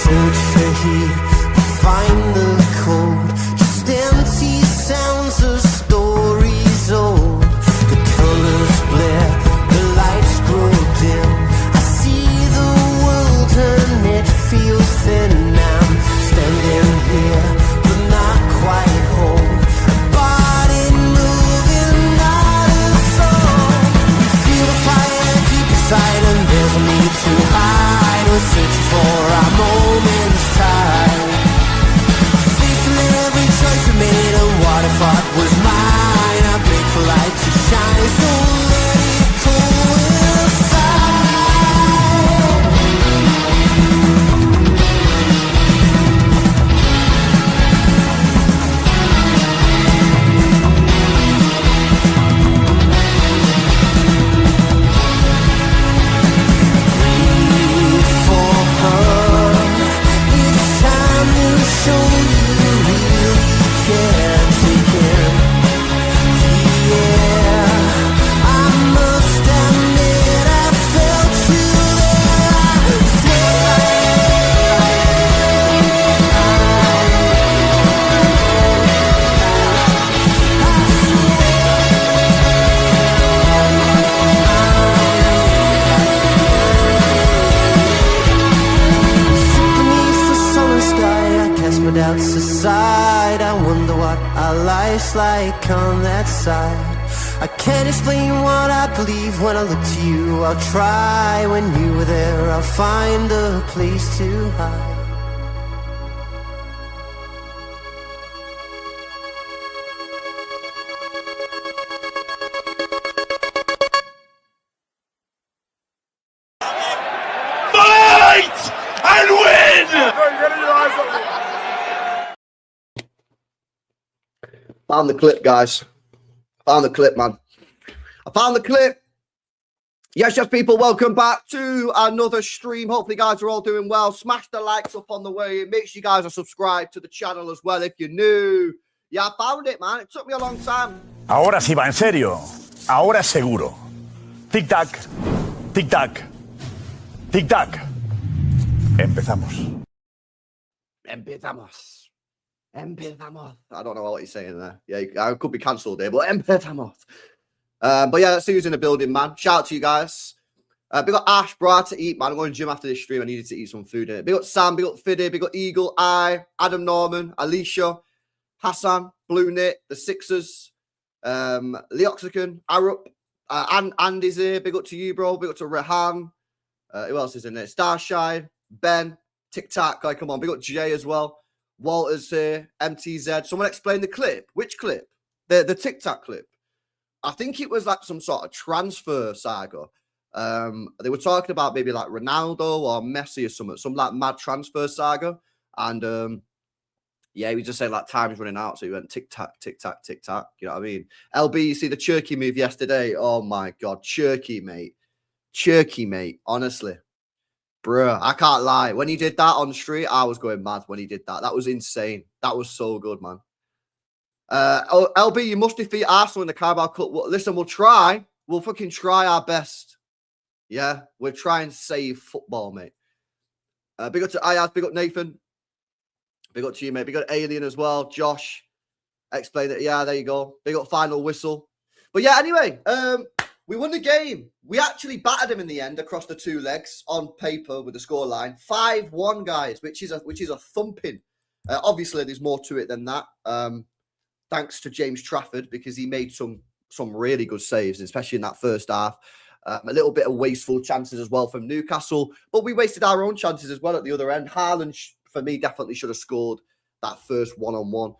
search for heat, but find the cold. Just empty sounds of stories old. The colors blare, the lights grow dim. I see the world and it feels thin. I'm standing here, but not quite home. A body moving, not a soul. We feel the fire deep inside, and there's no need to hide. We're searching for our moment's tide. Facing every choice we made, and what I thought was mine. I break for light to shine, so let it go inside. Breathe for her. It's time to show you really care. Take it. Yeah, I must admit I felt you there. I beneath the sullen sky, I cast my doubts aside. I wonder what our life's like on that side. I can't explain what I believe when I look to you. I'll try. When you were there, I'll find a place to hide. Fight and win! Found the clip, guys. Found the clip, man. I found the clip. Yes, people, welcome back to another stream. Hopefully, guys are all doing well. Smash the likes up on the way. Make sure you guys are subscribed to the channel as well if you're new. Yeah, I found it, man. It took me a long time. Ahora sí va en serio. Ahora es seguro. Tic-tac. Tic-tac. Tic-tac. Empezamos. Empezamos. Empezamos. I don't know what he's saying there. Yeah, I could be cancelled there, but empezamos. But yeah, let's see who's in the building, man. Shout out to you guys. Big up Ash, bro. I had to eat, man. I'm going to the gym after this stream. I needed to eat some food in it. Big up Sam, big up Fiddy, big up Eagle, Adam Norman, Alicia, Hassan, Blue Knit, the Sixers, Leoxican, Arup, and Andy's here. Big up to you, bro. Big up to Rehan. Who else is in there? Starshine, Ben, Tic Tac. Guy, come on. Big up Jay as well. Walter's here. MTZ. Someone explain the clip. Which clip? The Tic Tac clip. I think it was like some sort of transfer saga. They were talking about maybe like Ronaldo or Messi or something, some like mad transfer saga. And yeah, he was just saying like time's running out. So he went tic tac, tic tac, tic tac. You know what I mean? LB, you see the Churky move yesterday? Oh my God, Churky, mate. Churky, mate. Honestly. Bruh, I can't lie. When he did that on the street, I was going mad when he did that. That was insane. That was so good, man. LB, you must defeat Arsenal in the Carabao Cup. Well, listen, we'll try. We'll fucking try our best. Yeah, we're trying to save football, mate. Big up to Ayaz, big up Nathan. Big up to you, mate. Big up Alien as well. Josh, explain it. Yeah, there you go. Big up Final Whistle. But yeah, anyway, we won the game. We actually battered him in the end across the two legs on paper with the scoreline. 5-1, guys, which is a thumping. Obviously, there's more to it than that. Thanks to James Trafford, because he made some really good saves, especially in that first half. A little bit of wasteful chances as well from Newcastle, but we wasted our own chances as well at the other end. Haaland, for me, definitely should have scored that first one-on-one.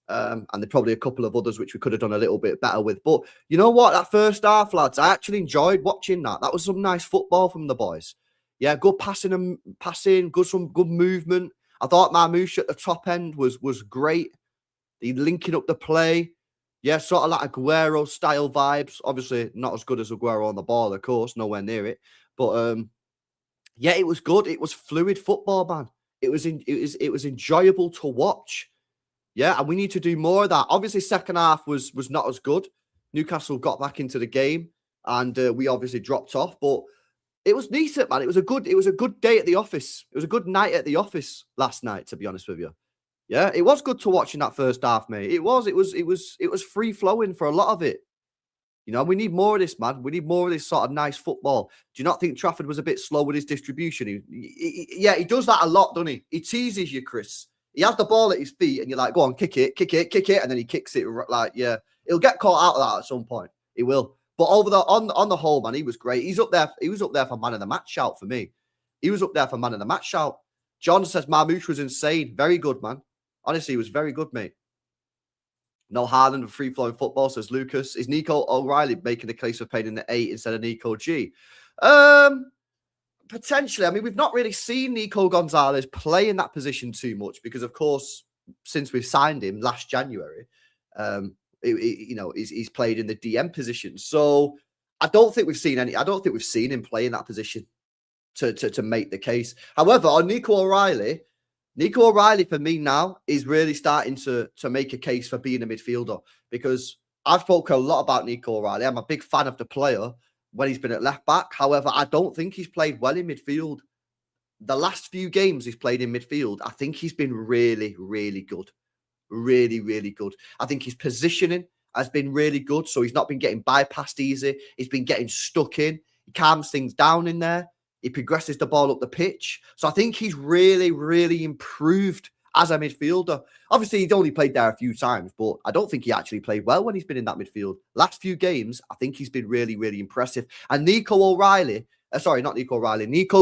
And there's probably a couple of others which we could have done a little bit better with. But you know what? That first half, lads, I actually enjoyed watching that. That was some nice football from the boys. Yeah, good passing, some good movement. I thought Marmoush at the top end was great. He linking up the play. Yeah, sort of like Aguero style vibes. Obviously, not as good as Aguero on the ball, of course, nowhere near it. But yeah, it was good. It was fluid football, man. It was enjoyable to watch. Yeah, and we need to do more of that. Obviously, second half was not as good. Newcastle got back into the game, and we obviously dropped off. But It was decent, man. It was a good day at the office. It was a good night at the office last night, to be honest with you. Yeah, it was good to watch in that first half, mate. It was free flowing for a lot of it. You know, we need more of this, man. We need more of this sort of nice football. Do you not think Trafford was a bit slow with his distribution? He does that a lot, doesn't he? He teases you, Chris. He has the ball at his feet, and you're like, go on, kick it, and then he kicks it. Like, yeah, he'll get caught out of that at some point. He will. But on the whole, man, he was great. He's up there. He was up there for man of the match shout for me. He was up there for man of the match shout. John says Marmoush was insane. Very good, man. Honestly, he was very good, mate. No Haaland of free-flowing football, says Lucas. Is Nico O'Reilly making a case for playing in the 8 instead of Nico G? Potentially. I mean, we've not really seen Nico Gonzalez play in that position too much because, of course, since we've signed him last January, he's played in the DM position. So I don't think we've seen him play in that position to make the case. However, on Nico O'Reilly for me now is really starting to make a case for being a midfielder because I've spoken a lot about Nico O'Reilly. I'm a big fan of the player when he's been at left back. However, I don't think he's played well in midfield. The last few games he's played in midfield, I think he's been really, really good. Really, really good. I think his positioning has been really good. So he's not been getting bypassed easy. He's been getting stuck in. He calms things down in there. He progresses the ball up the pitch. So I think he's really, really improved as a midfielder. Obviously, he's only played there a few times, but I don't think he actually played well when he's been in that midfield. Last few games, I think he's been really, really impressive. And Nico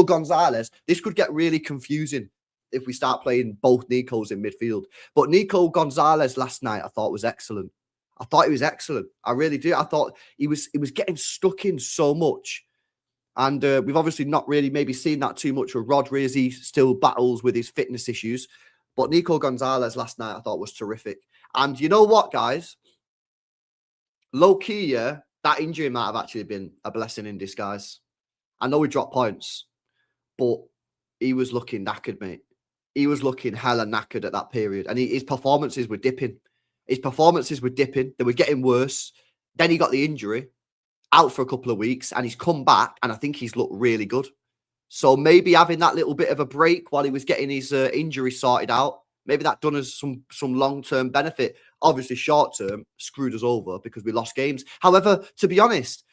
Gonzalez, this could get really confusing if we start playing both Nicos in midfield. But Nico Gonzalez last night, I thought was excellent. I thought he was excellent. I really do. I thought he was getting stuck in so much. And we've obviously not really maybe seen that too much with Rodri as he still battles with his fitness issues. But Nico Gonzalez last night I thought was terrific. And you know what, guys? Low-key, yeah, that injury might have actually been a blessing in disguise. I know he dropped points, but he was looking knackered, mate. He was looking hella knackered at that period. And his performances were dipping. They were getting worse. Then he got the injury. Out for a couple of weeks and he's come back and I think he's looked really good. So maybe having that little bit of a break while he was getting his injury sorted out, maybe that done us some long-term benefit. Obviously, short-term screwed us over because we lost games. However, to be honest,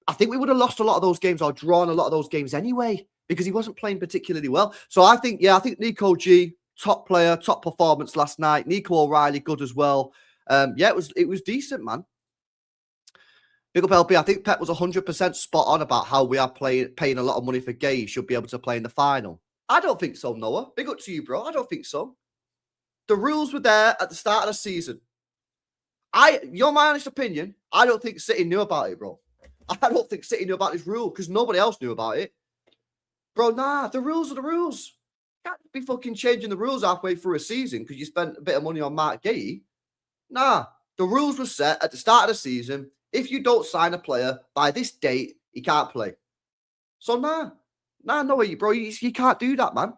I think we would have lost a lot of those games or drawn a lot of those games anyway because he wasn't playing particularly well. So I think Nico G, top player, top performance last night. Nico O'Reilly, good as well. It was decent, man. Big up LP. I think Pep was 100% spot on about how we are paying a lot of money for Gay. He should be able to play in the final. I don't think so, Noah. Big up to you, bro. I don't think so. The rules were there at the start of the season. You're my honest opinion. I don't think City knew about it, bro. I don't think City knew about this rule because nobody else knew about it. Bro, nah, the rules are the rules. You can't be fucking changing the rules halfway through a season because you spent a bit of money on Mark Gay. Nah, the rules were set at the start of the season. If you don't sign a player by this date, he can't play. So no way, bro. You can't do that, man.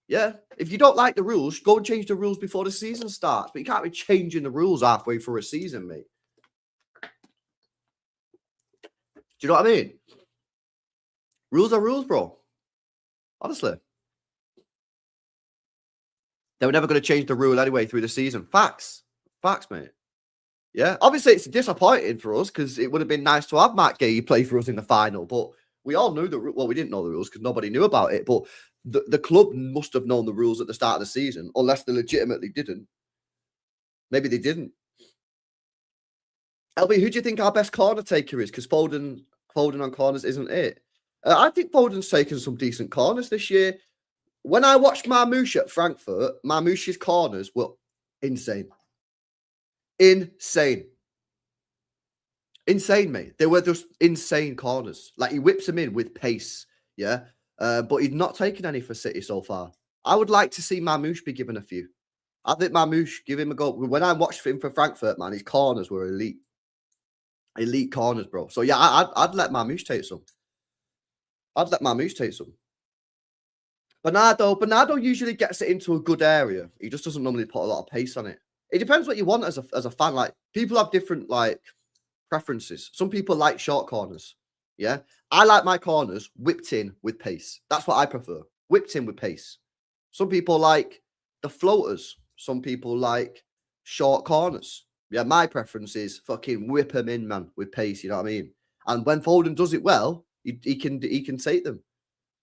Yeah. If you don't like the rules, go and change the rules before the season starts. But you can't be changing the rules halfway through a season, mate. Do you know what I mean? Rules are rules, bro. Honestly. They were never going to change the rule anyway through the season. Facts, mate. Yeah, obviously it's disappointing for us because it would have been nice to have Matt Gay play for us in the final, but we all knew we didn't know the rules because nobody knew about it, but the club must have known the rules at the start of the season, unless they legitimately didn't. Maybe they didn't. LB, who do you think our best corner taker is? Because Foden on corners isn't it. I think Foden's taken some decent corners this year. When I watched Marmoush at Frankfurt, Marmoush's corners were insane. Insane, mate. They were just insane corners. Like, he whips them in with pace, yeah? But he's not taken any for City so far. I would like to see Marmoush be given a few. I think Marmoush, give him a go. When I watched him for Frankfurt, man, his corners were elite. Elite corners, bro. So, yeah, I'd let Marmoush take some. Bernardo usually gets it into a good area. He just doesn't normally put a lot of pace on it. It depends what you want as a fan. Like, people have different like preferences. Some people like short corners. Yeah. I like my corners whipped in with pace. That's what I prefer. Whipped in with pace. Some people like the floaters. Some people like short corners. Yeah, my preference is fucking whip them in, man, with pace. You know what I mean? And when Foden does it well, he can take them.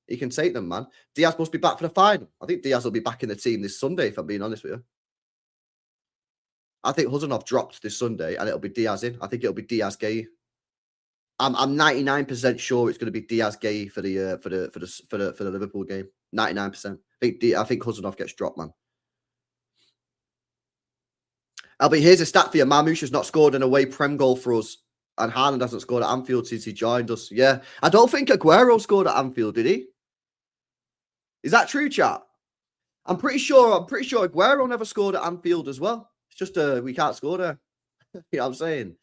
He can take them, man. Diaz must be back for the final. I think Diaz will be back in the team this Sunday, if I'm being honest with you. I think Huzanov dropped this Sunday, and it'll be Diaz in. I think it'll be Diaz Gay. I'm 99% sure it's going to be Diaz Gay for the Liverpool game. 99%. I think Huzanov gets dropped, man. Albert, here's a stat for you. Marmoush has not scored an away Prem goal for us, and Haaland hasn't scored at Anfield since he joined us. Yeah, I don't think Aguero scored at Anfield, did he? Is that true, chat? I'm pretty sure Aguero never scored at Anfield as well. It's just we can't score there. You know what I'm saying?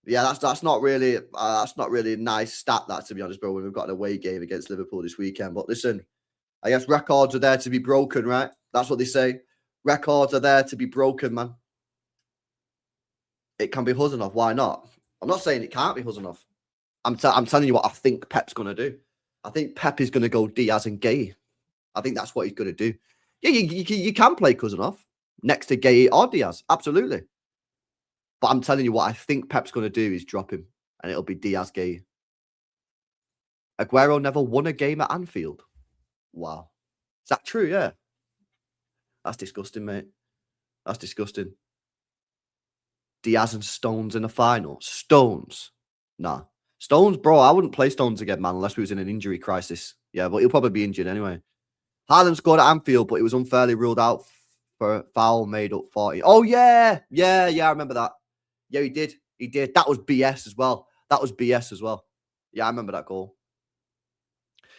Yeah, that's not really a nice stat, that, to be honest, bro, when we've got an away game against Liverpool this weekend. But listen, I guess records are there to be broken, right? That's what they say. Records are there to be broken, man. It can be Huzanov. Why not? I'm not saying it can't be Huzanov. I'm telling you what I think Pep's going to do. I think Pep is going to go Diaz and Gay. I think that's what he's going to do. Yeah, you can play Huzanov next to Gay or Diaz. Absolutely. But I'm telling you what I think Pep's going to do is drop him, and it'll be Diaz Gay. Aguero never won a game at Anfield. Wow. Is that true? Yeah. That's disgusting, mate. That's disgusting. Diaz and Stones in the final. Stones? Nah. Stones, bro, I wouldn't play Stones again, man, unless we was in an injury crisis. Yeah, but he'll probably be injured anyway. Haaland scored at Anfield, but he was unfairly ruled out for a foul made up 40. Oh, yeah. Yeah, I remember that. Yeah, he did. He did. That was BS as well. Yeah, I remember that goal.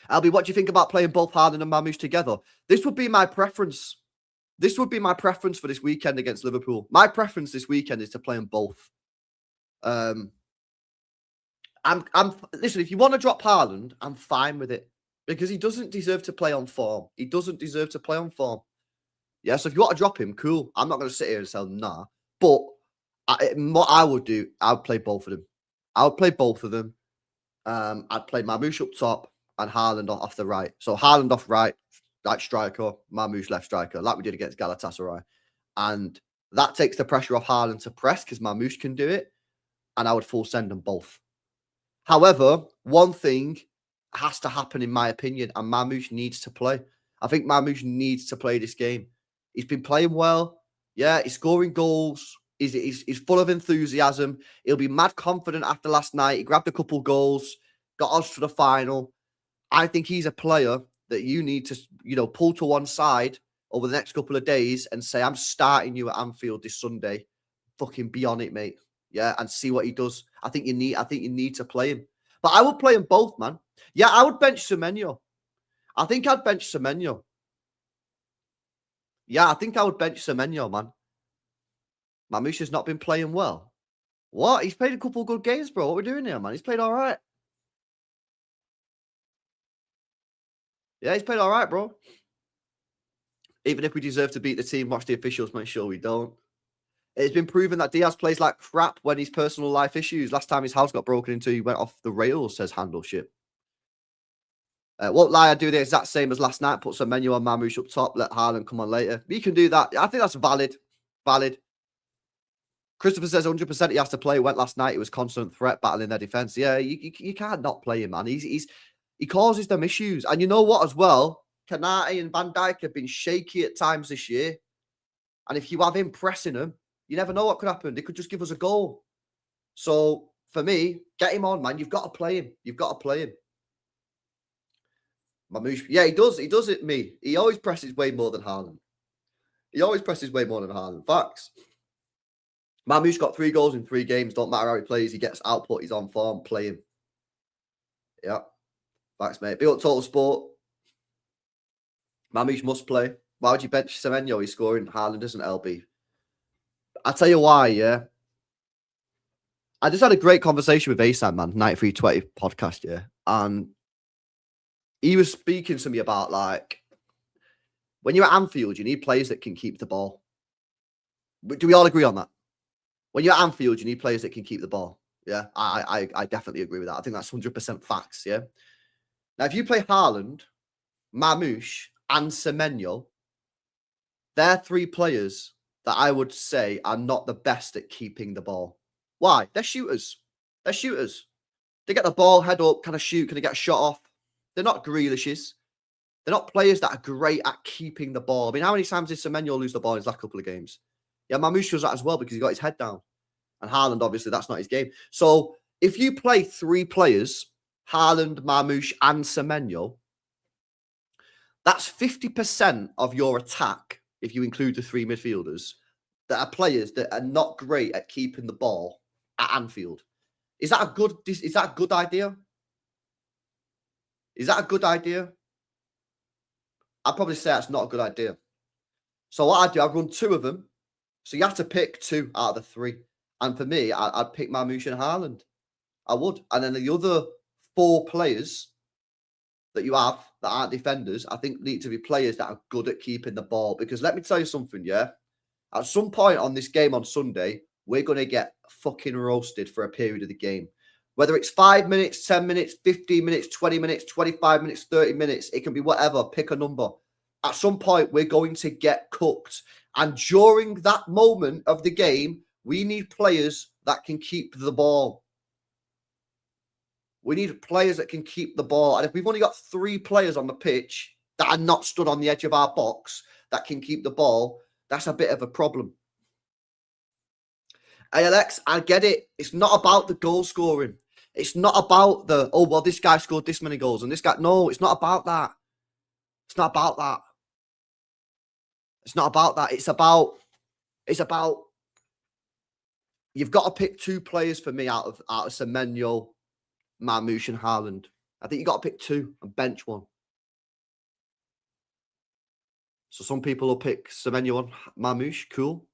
Albie, what do you think about playing both Haaland and Marmoush together? This would be my preference. This would be my preference for this weekend against Liverpool. My preference this weekend is to play them both. Listen, if you want to drop Haaland, I'm fine with it, because he doesn't deserve to play on form. He doesn't deserve to play on form. Yeah, so if you want to drop him, cool. I'm not going to sit here and say nah. But what I would do, I would play both of them. I would play both of them. I'd play Marmoush up top and Haaland off the right. So Haaland off right striker, Marmoush left striker, like we did against Galatasaray. And that takes the pressure off Haaland to press, because Marmoush can do it. And I would full send them both. However, one thing has to happen, in my opinion, and Marmoush needs to play. I think Marmoush needs to play this game. He's been playing well. Yeah, he's scoring goals. He's full of enthusiasm. He'll be mad confident after last night. He grabbed a couple goals, got us to the final. I think he's a player that you need to, pull to one side over the next couple of days and say, I'm starting you at Anfield this Sunday. Fucking be on it, mate. Yeah, and see what he does. I think you need to play him. But I would play them both, man. Yeah, I would bench Semenyo. I think I'd bench Semenyo. Yeah, I think I would bench Semenyo, man. Marmoush has not been playing well. What? He's played a couple of good games, bro. What are we doing here, man? He's played all right. Yeah, he's played all right, bro. Even if we deserve to beat the team, watch the officials, make sure we don't. It's been proven that Diaz plays like crap when he's personal life issues. Last time his house got broken into, he went off the rails, says Handle Ship. Won't lie, I'd do the exact same as last night. Put some menu on Marmoush up top, let Haaland come on later. You can do that. I think that's valid. Christopher says 100% he has to play. Went last night. He was constant threat battling their defense. Yeah, you can't not play him, man. He causes them issues. And you know what as well? Kanate and Van Dijk have been shaky at times this year. And if you have him pressing them, you never know what could happen. They could just give us a goal. So for me, get him on, man. You've got to play him. Marmoush, yeah, he does. He does it, me. He always presses way more than Haaland. Facts. Marmoush got 3 goals in 3 games. Don't matter how he plays. He gets output. He's on form. Play him. Yeah. Facts, mate. Big up Total Sport. Marmoush must play. Why would you bench Semenyo? He's scoring. Haaland isn't LB. I'll tell you why, yeah. I just had a great conversation with Asan, man. 9320 podcast, yeah. And he was speaking to me about, like, when you're at Anfield, you need players that can keep the ball. Do we all agree on that? When you're at Anfield, you need players that can keep the ball. Yeah, I definitely agree with that. I think that's 100% facts. Yeah. Now, if you play Haaland, Mamouche, and Semenyo, they're 3 players that I would say are not the best at keeping the ball. Why? They're shooters. They're shooters. They get the ball, head up, kind of shoot, kind of get a shot off. They're not Grealishes. They're not players that are great at keeping the ball. I mean, how many times did Semenyo lose the ball in his last couple of games? Yeah, Mamouche does that as well because he got his head down. And Haaland, obviously, that's not his game. So if you play 3 players, Haaland, Mamouche, and Semenyo, that's 50% of your attack, if you include the 3 midfielders, that are players that are not great at keeping the ball at Anfield. Is that a good idea? Is that a good idea? I'd probably say that's not a good idea. So what I do, I run 2 of them. So you have to pick 2 out of the 3. And for me, I'd pick Mamouche and Haaland. I would. And then the other 4 players that you have that aren't defenders, I think need to be players that are good at keeping the ball. Because let me tell you something, yeah? At some point on this game on Sunday, we're going to get fucking roasted for a period of the game. Whether it's 5 minutes, 10 minutes, 15 minutes, 20 minutes, 25 minutes, 30 minutes, it can be whatever. Pick a number. At some point, we're going to get cooked. And during that moment of the game, we need players that can keep the ball. We need players that can keep the ball. And if we've only got 3 players on the pitch that are not stood on the edge of our box that can keep the ball, that's a bit of a problem. ALX, I get it. It's not about the goal scoring. It's not about the, oh, well, this guy scored this many goals and this guy. No, it's not about that. It's not about that. It's not about that. It's about you've got to pick 2 players for me out of Semenyo, Mamouche, and Haaland. I think you got to pick 2 and bench 1. So some people will pick Semenyo and Mamouche. Cool.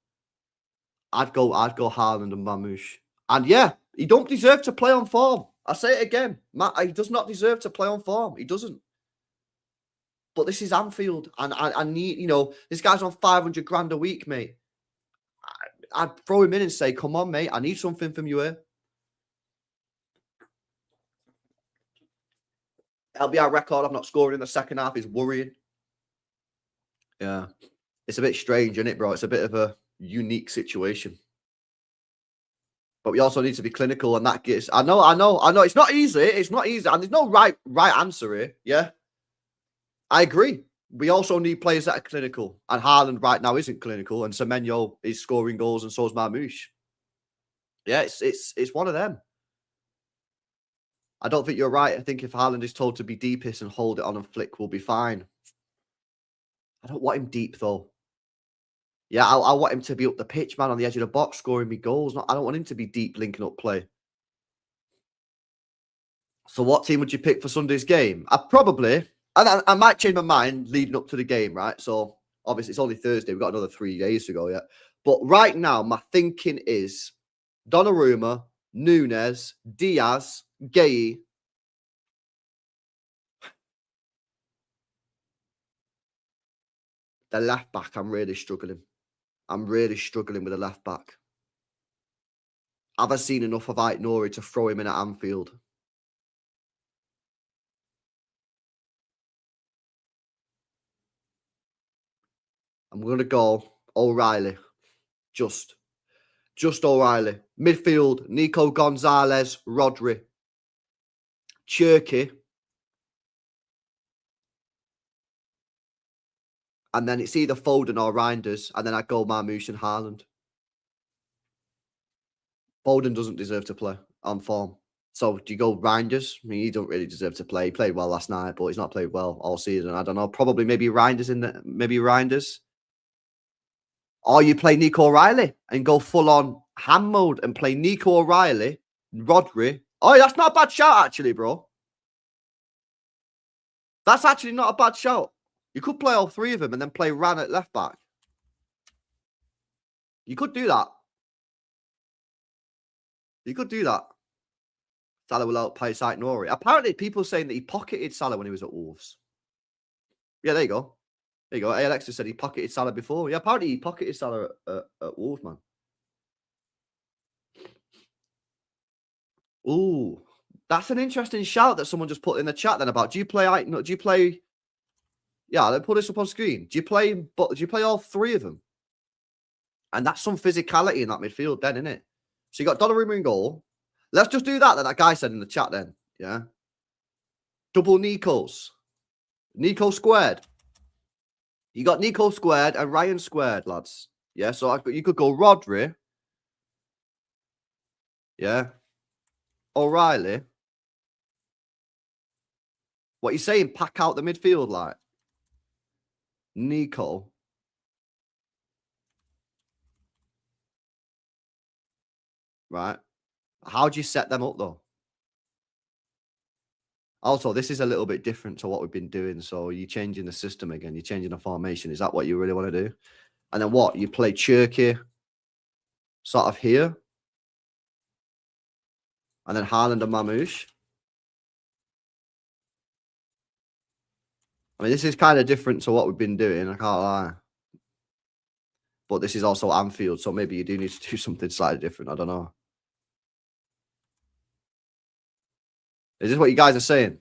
I'd go Haaland and Mamouche. And yeah, he don't deserve to play on form. I say it again. He does not deserve to play on form. He doesn't. But this is Anfield. And I need, this guy's on 500 grand a week, mate. I'd throw him in and say, come on, mate. I need something from you here. LBR record, I'm not scoring in the second half, is worrying. Yeah. It's a bit strange, isn't it, bro? It's a bit of a unique situation. But we also need to be clinical, and that gets. I know. It's not easy. It's not easy, and there's no right answer here. Yeah, I agree. We also need players that are clinical, and Haaland right now isn't clinical, and Semenyo is scoring goals, and so is Mamouche. Yeah, it's one of them. I don't think you're right. I think if Haaland is told to be deepest and hold it on and flick, we'll be fine. I don't want him deep though. Yeah, I want him to be up the pitch, man, on the edge of the box, scoring me goals. I don't want him to be deep, linking up play. So what team would you pick for Sunday's game? I might change my mind leading up to the game, right? So obviously it's only Thursday. We've got another 3 days to go yet. But right now, my thinking is Donnarumma, Nunes, Diaz, Gay. The left back, I'm really struggling. I'm really struggling with the left back. Have I seen enough of Ait Nouri to throw him in at Anfield? I'm going to go O'Reilly. Just O'Reilly. Midfield, Nico Gonzalez, Rodri. Cherky. And then it's either Foden or Reinders. And then I go Mamouche and Haaland. Foden doesn't deserve to play on form. So do you go Reinders? I mean, he don't really deserve to play. He played well last night, but he's not played well all season. I don't know. Probably maybe Reinders. Or you play Nico O'Reilly and go full on ham mode and play Nico O'Reilly, Rodri. Oh, that's not a bad shout, actually, bro. That's actually not a bad shout. You could play all 3 of them and then play Ran at left back. You could do that. Salah will outpace Ait Nouri. Apparently, people are saying that he pocketed Salah when he was at Wolves. Yeah, there you go. ALX just said he pocketed Salah before. Yeah, apparently he pocketed Salah at Wolves, man. Ooh, that's an interesting shout that someone just put in the chat then about, do you play, yeah, let's put this up on screen. Do you play all three of them? And that's some physicality in that midfield then, isn't it? So you got Donnarumma in goal. Let's just do that guy said in the chat then, yeah? Double Nico's. Nico squared. You got Nico squared and Ryan squared, lads. Yeah, so you could go Rodri. Yeah. O'Reilly. What you saying? Pack out the midfield, like? Nico. Right. How do you set them up, though? Also, this is a little bit different to what we've been doing. So you're changing the system again. You're changing the formation. Is that what you really want to do? And then what? You play Cherky sort of here. And then Haaland and Mamouche. I mean, this is kind of different to what we've been doing. I can't lie. But this is also Anfield. So maybe you do need to do something slightly different. I don't know. Is this what you guys are saying?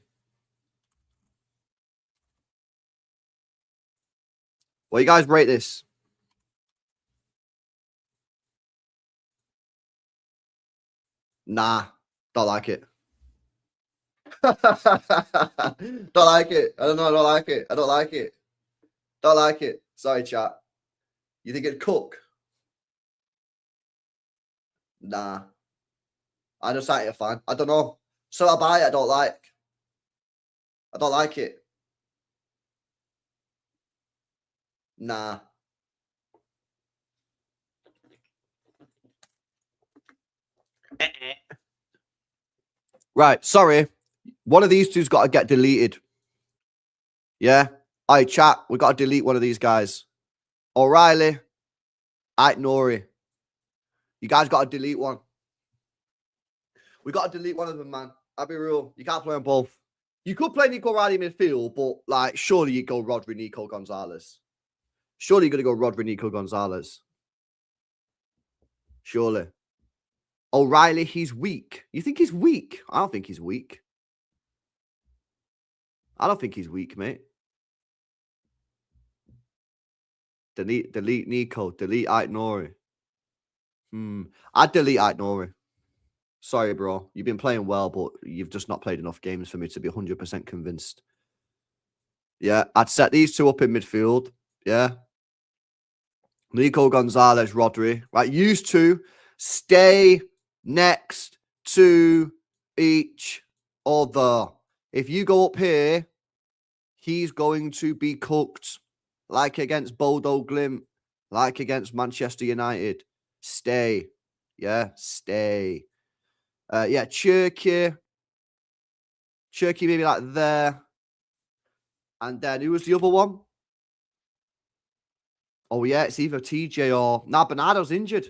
What you guys rate this? Nah, don't like it. Don't like it. I don't know. I don't like it. I don't like it. Don't like it. Sorry, chat. You think it'd cook? Nah. I just ain't a fan. I don't know. So I buy it. I don't like. I don't like it. Nah. Right. Sorry. One of these two's got to get deleted. Yeah. All right, chat. We got to delete one of these guys. O'Reilly. Nori. You guys got to delete one. We got to delete one of them, man. I'll be real. You can't play them both. You could play Nico Riley midfield, but like, surely you go Rodri, Nico Gonzalez. Surely you're going to go Rodri, Nico Gonzalez. Surely. O'Reilly, he's weak. You think he's weak? I don't think he's weak. I don't think he's weak, mate. Delete Nico. Delete Nori. I'd delete Nori. Sorry, bro. You've been playing well, but you've just not played enough games for me to be 100% convinced. Yeah, I'd set these two up in midfield. Yeah. Nico Gonzalez, Rodri. Right, you two stay next to each other. If you go up here, he's going to be cooked. Like against Bodo Glimt. Like against Manchester United. Stay. Yeah, stay. Yeah, Cherky. Cherky maybe like there. And then who was the other one? Oh, yeah, it's either TJ or... Nah, Bernardo's injured.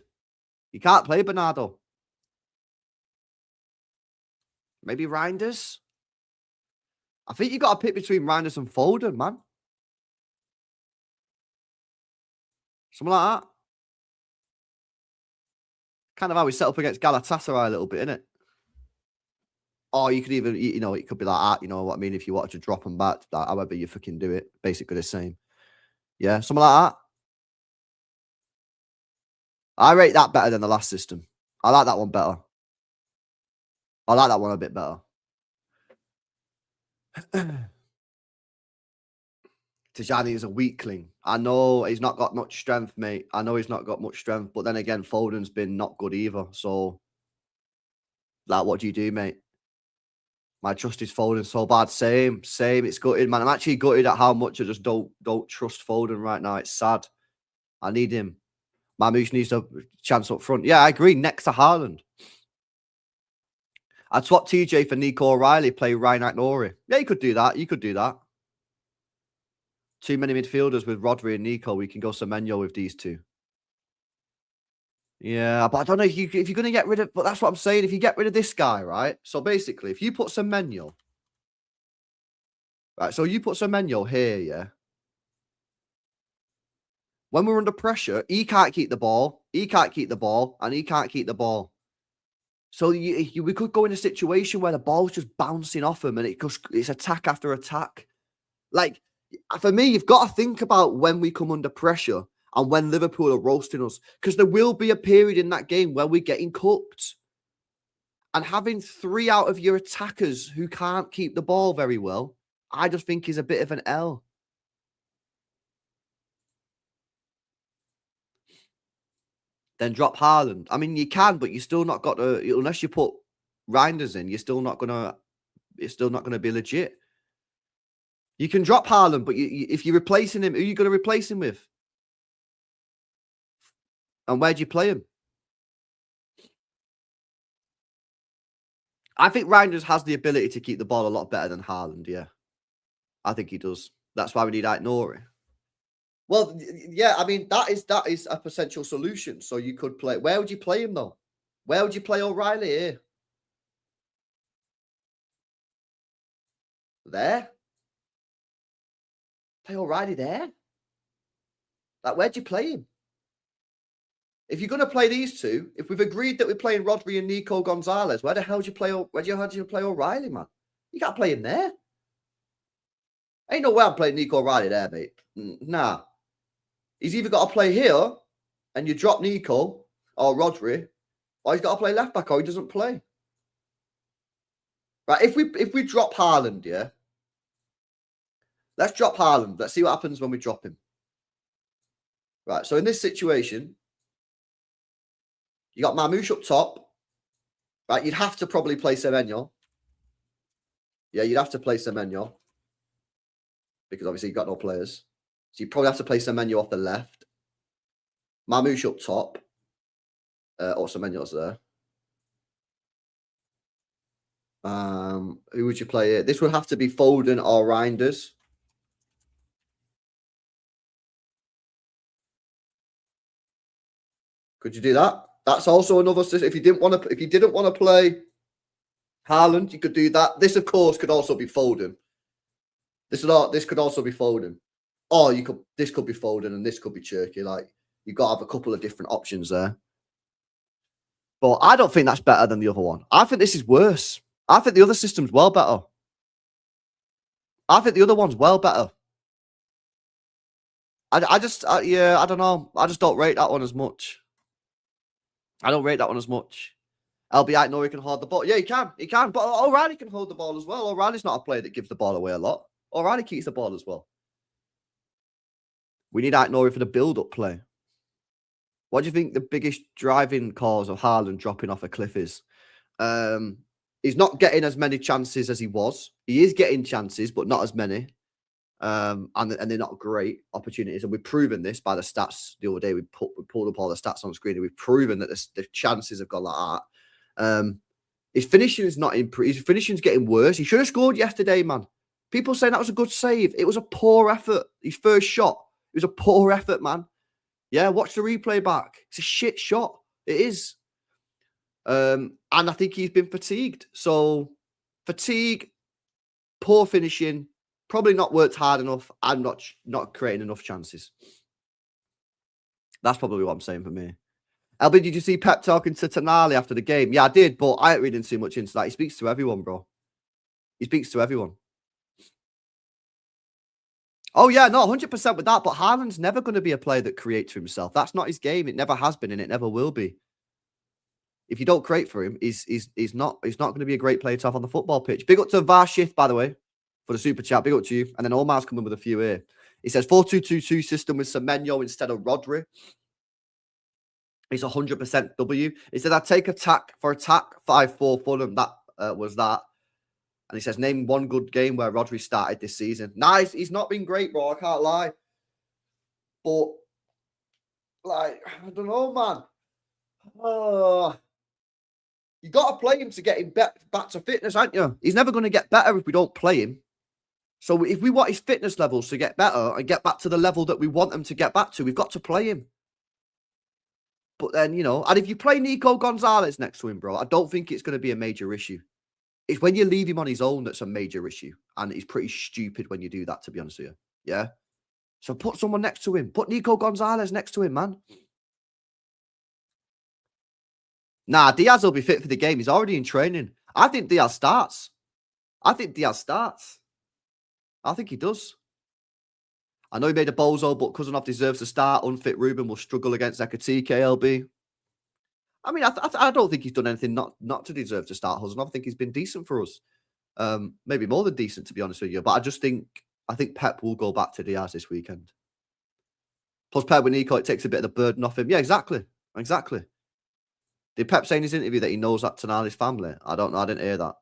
You can't play Bernardo. Maybe Reinders? I think you got to pick between Reinders and Foden, man. Something like that. Kind of how we set up against Galatasaray a little bit, innit? Or you could even, you know, it could be like that, you know what I mean? If you wanted to drop them back, like, however you fucking do it. Basically the same. Yeah, something like that. I rate that better than the last system. I like that one better. I like that one a bit better. Tijani is a weakling. I know he's not got much strength, mate. I know he's not got much strength. But then again, Foden's been not good either. So, like, what do you do, mate? My trust is Foden so bad. Same. It's gutted, man. I'm actually gutted at how much I just don't trust Foden right now. It's sad. I need him. Mamouche needs a chance up front. Yeah, I agree. Next to Haaland. I'd swap TJ for Nico O'Reilly, play Ryan Nori. Yeah, you could do that. You could do that. Too many midfielders with Rodri and Nico. We can go Semenyo with these two. Yeah, but I don't know if you're going to get rid of... But that's what I'm saying. If you get rid of this guy, right? So basically, if you put Semenyo... Right, so you put Semenyo here, yeah? When we're under pressure, he can't keep the ball. He can't keep the ball. And he can't keep the ball. So we could go in a situation where the ball's just bouncing off him and it's attack after attack. Like, for me, you've got to think about when we come under pressure and when Liverpool are roasting us, because there will be a period in that game where we're getting cooked. And having 3 out of your attackers who can't keep the ball very well, I just think is a bit of an L. Then drop Haaland. I mean, you can, but you're still not got to, unless you put Reinders in, you're still not gonna be legit. You can drop Haaland, but if you're replacing him, who are you going to replace him with? And where do you play him? I think Reinders has the ability to keep the ball a lot better than Haaland, yeah. I think he does. That's why we need Nori. Well, yeah, I mean, that is a potential solution. So you could play. Where would you play him, though? Where would you play O'Reilly here? There? Play O'Reilly there? Like, where'd you play him? If you're going to play these two, if we've agreed that we're playing Rodri and Nico Gonzalez, where the hell do you play? Where do you play O'Reilly, man? You can't play him there. Ain't no way I'm playing Nico O'Reilly there, mate. Nah. He's either got to play here and you drop Nico or Rodri, or he's got to play left back or he doesn't play. Right, if we drop Haaland, yeah. Let's drop Haaland. Let's see what happens when we drop him. Right, so in this situation, you got Mamouche up top. Right, you'd have to probably play Semenyo. Yeah, you'd have to play Semenyo. Because obviously you've got no players. So you probably have to play Semenyo off the left. Mamouche up top. Or Semenyo's there. Who would you play here? This would have to be Foden or Reinders. Could you do that? That's also another system. If you didn't want to play Haaland, you could do that. This, of course, could also be Foden. This could also be Foden. Or this could be Foden and this could be Cherky. Like, you've got to have a couple of different options there. But I don't think that's better than the other one. I think this is worse. I think the other system's well better. I think the other one's well better. I don't know. I just don't rate that one as much. I don't rate that one as much. LB Nori can hold the ball. Yeah, he can. But O'Reilly can hold the ball as well. O'Reilly's not a player that gives the ball away a lot. O'Reilly keeps the ball as well. We need Nori for the build-up play. What do you think the biggest driving cause of Haaland dropping off a cliff is? He's not getting as many chances as he was. He is getting chances, but not as many. And they're not great opportunities. And we've proven this by the stats the other day. We pulled up all the stats on screen, and we've proven that the chances have gone like that. His finishing is not improved. His finishing's getting worse. He should have scored yesterday, man. People saying that was a good save. It was a poor effort. His first shot. It was a poor effort, man. Yeah, watch the replay back. It's a shit shot. It is. And I think he's been fatigued. So, fatigue, poor finishing, probably not worked hard enough, and not creating enough chances. That's probably what I'm saying for me. LB, did you see Pep talking to Tonali after the game? Yeah, I did, but I ain't reading too much into that. He speaks to everyone, bro. He speaks to everyone. Oh, yeah, no, 100% with that. But Haaland's never going to be a player that creates for himself. That's not his game. It never has been, and it never will be. If you don't create for him, he's not going to be a great player to have on the football pitch. Big up to Varshith, by the way, for the super chat. Big up to you. And then Omar's coming with a few here. He says 4-2-2-2 system with Semenyo instead of Rodri. It's 100% W. He said, I'd take attack for attack, 5-4 Fulham. That was that. And he says, name one good game where Rodri started this season. Nice. He's not been great, bro. I can't lie. But, like, I don't know, man. You got to play him to get him back to fitness, aren't you? He's never going to get better if we don't play him. So if we want his fitness levels to get better and get back to the level that we want him to get back to, we've got to play him. But then, and if you play Nico Gonzalez next to him, bro, I don't think it's going to be a major issue. It's when you leave him on his own that's a major issue. And it's pretty stupid when you do that, to be honest with you. Yeah? So put someone next to him. Put Nico Gonzalez next to him, man. Nah, Diaz will be fit for the game. He's already in training. I think Diaz starts. I think he does. I know he made a bozo, but Kuzanov deserves to start. Unfit Ruben will struggle against Ekatike, LB. I mean, I don't think he's done anything not to deserve to start Kuzanov. I think he's been decent for us. Maybe more than decent, to be honest with you. But I think Pep will go back to Diaz this weekend. Plus, Pep with Nico, it takes a bit of the burden off him. Yeah, exactly. Did Pep say in his interview that he knows that Tonali's family? I don't know. I didn't hear that.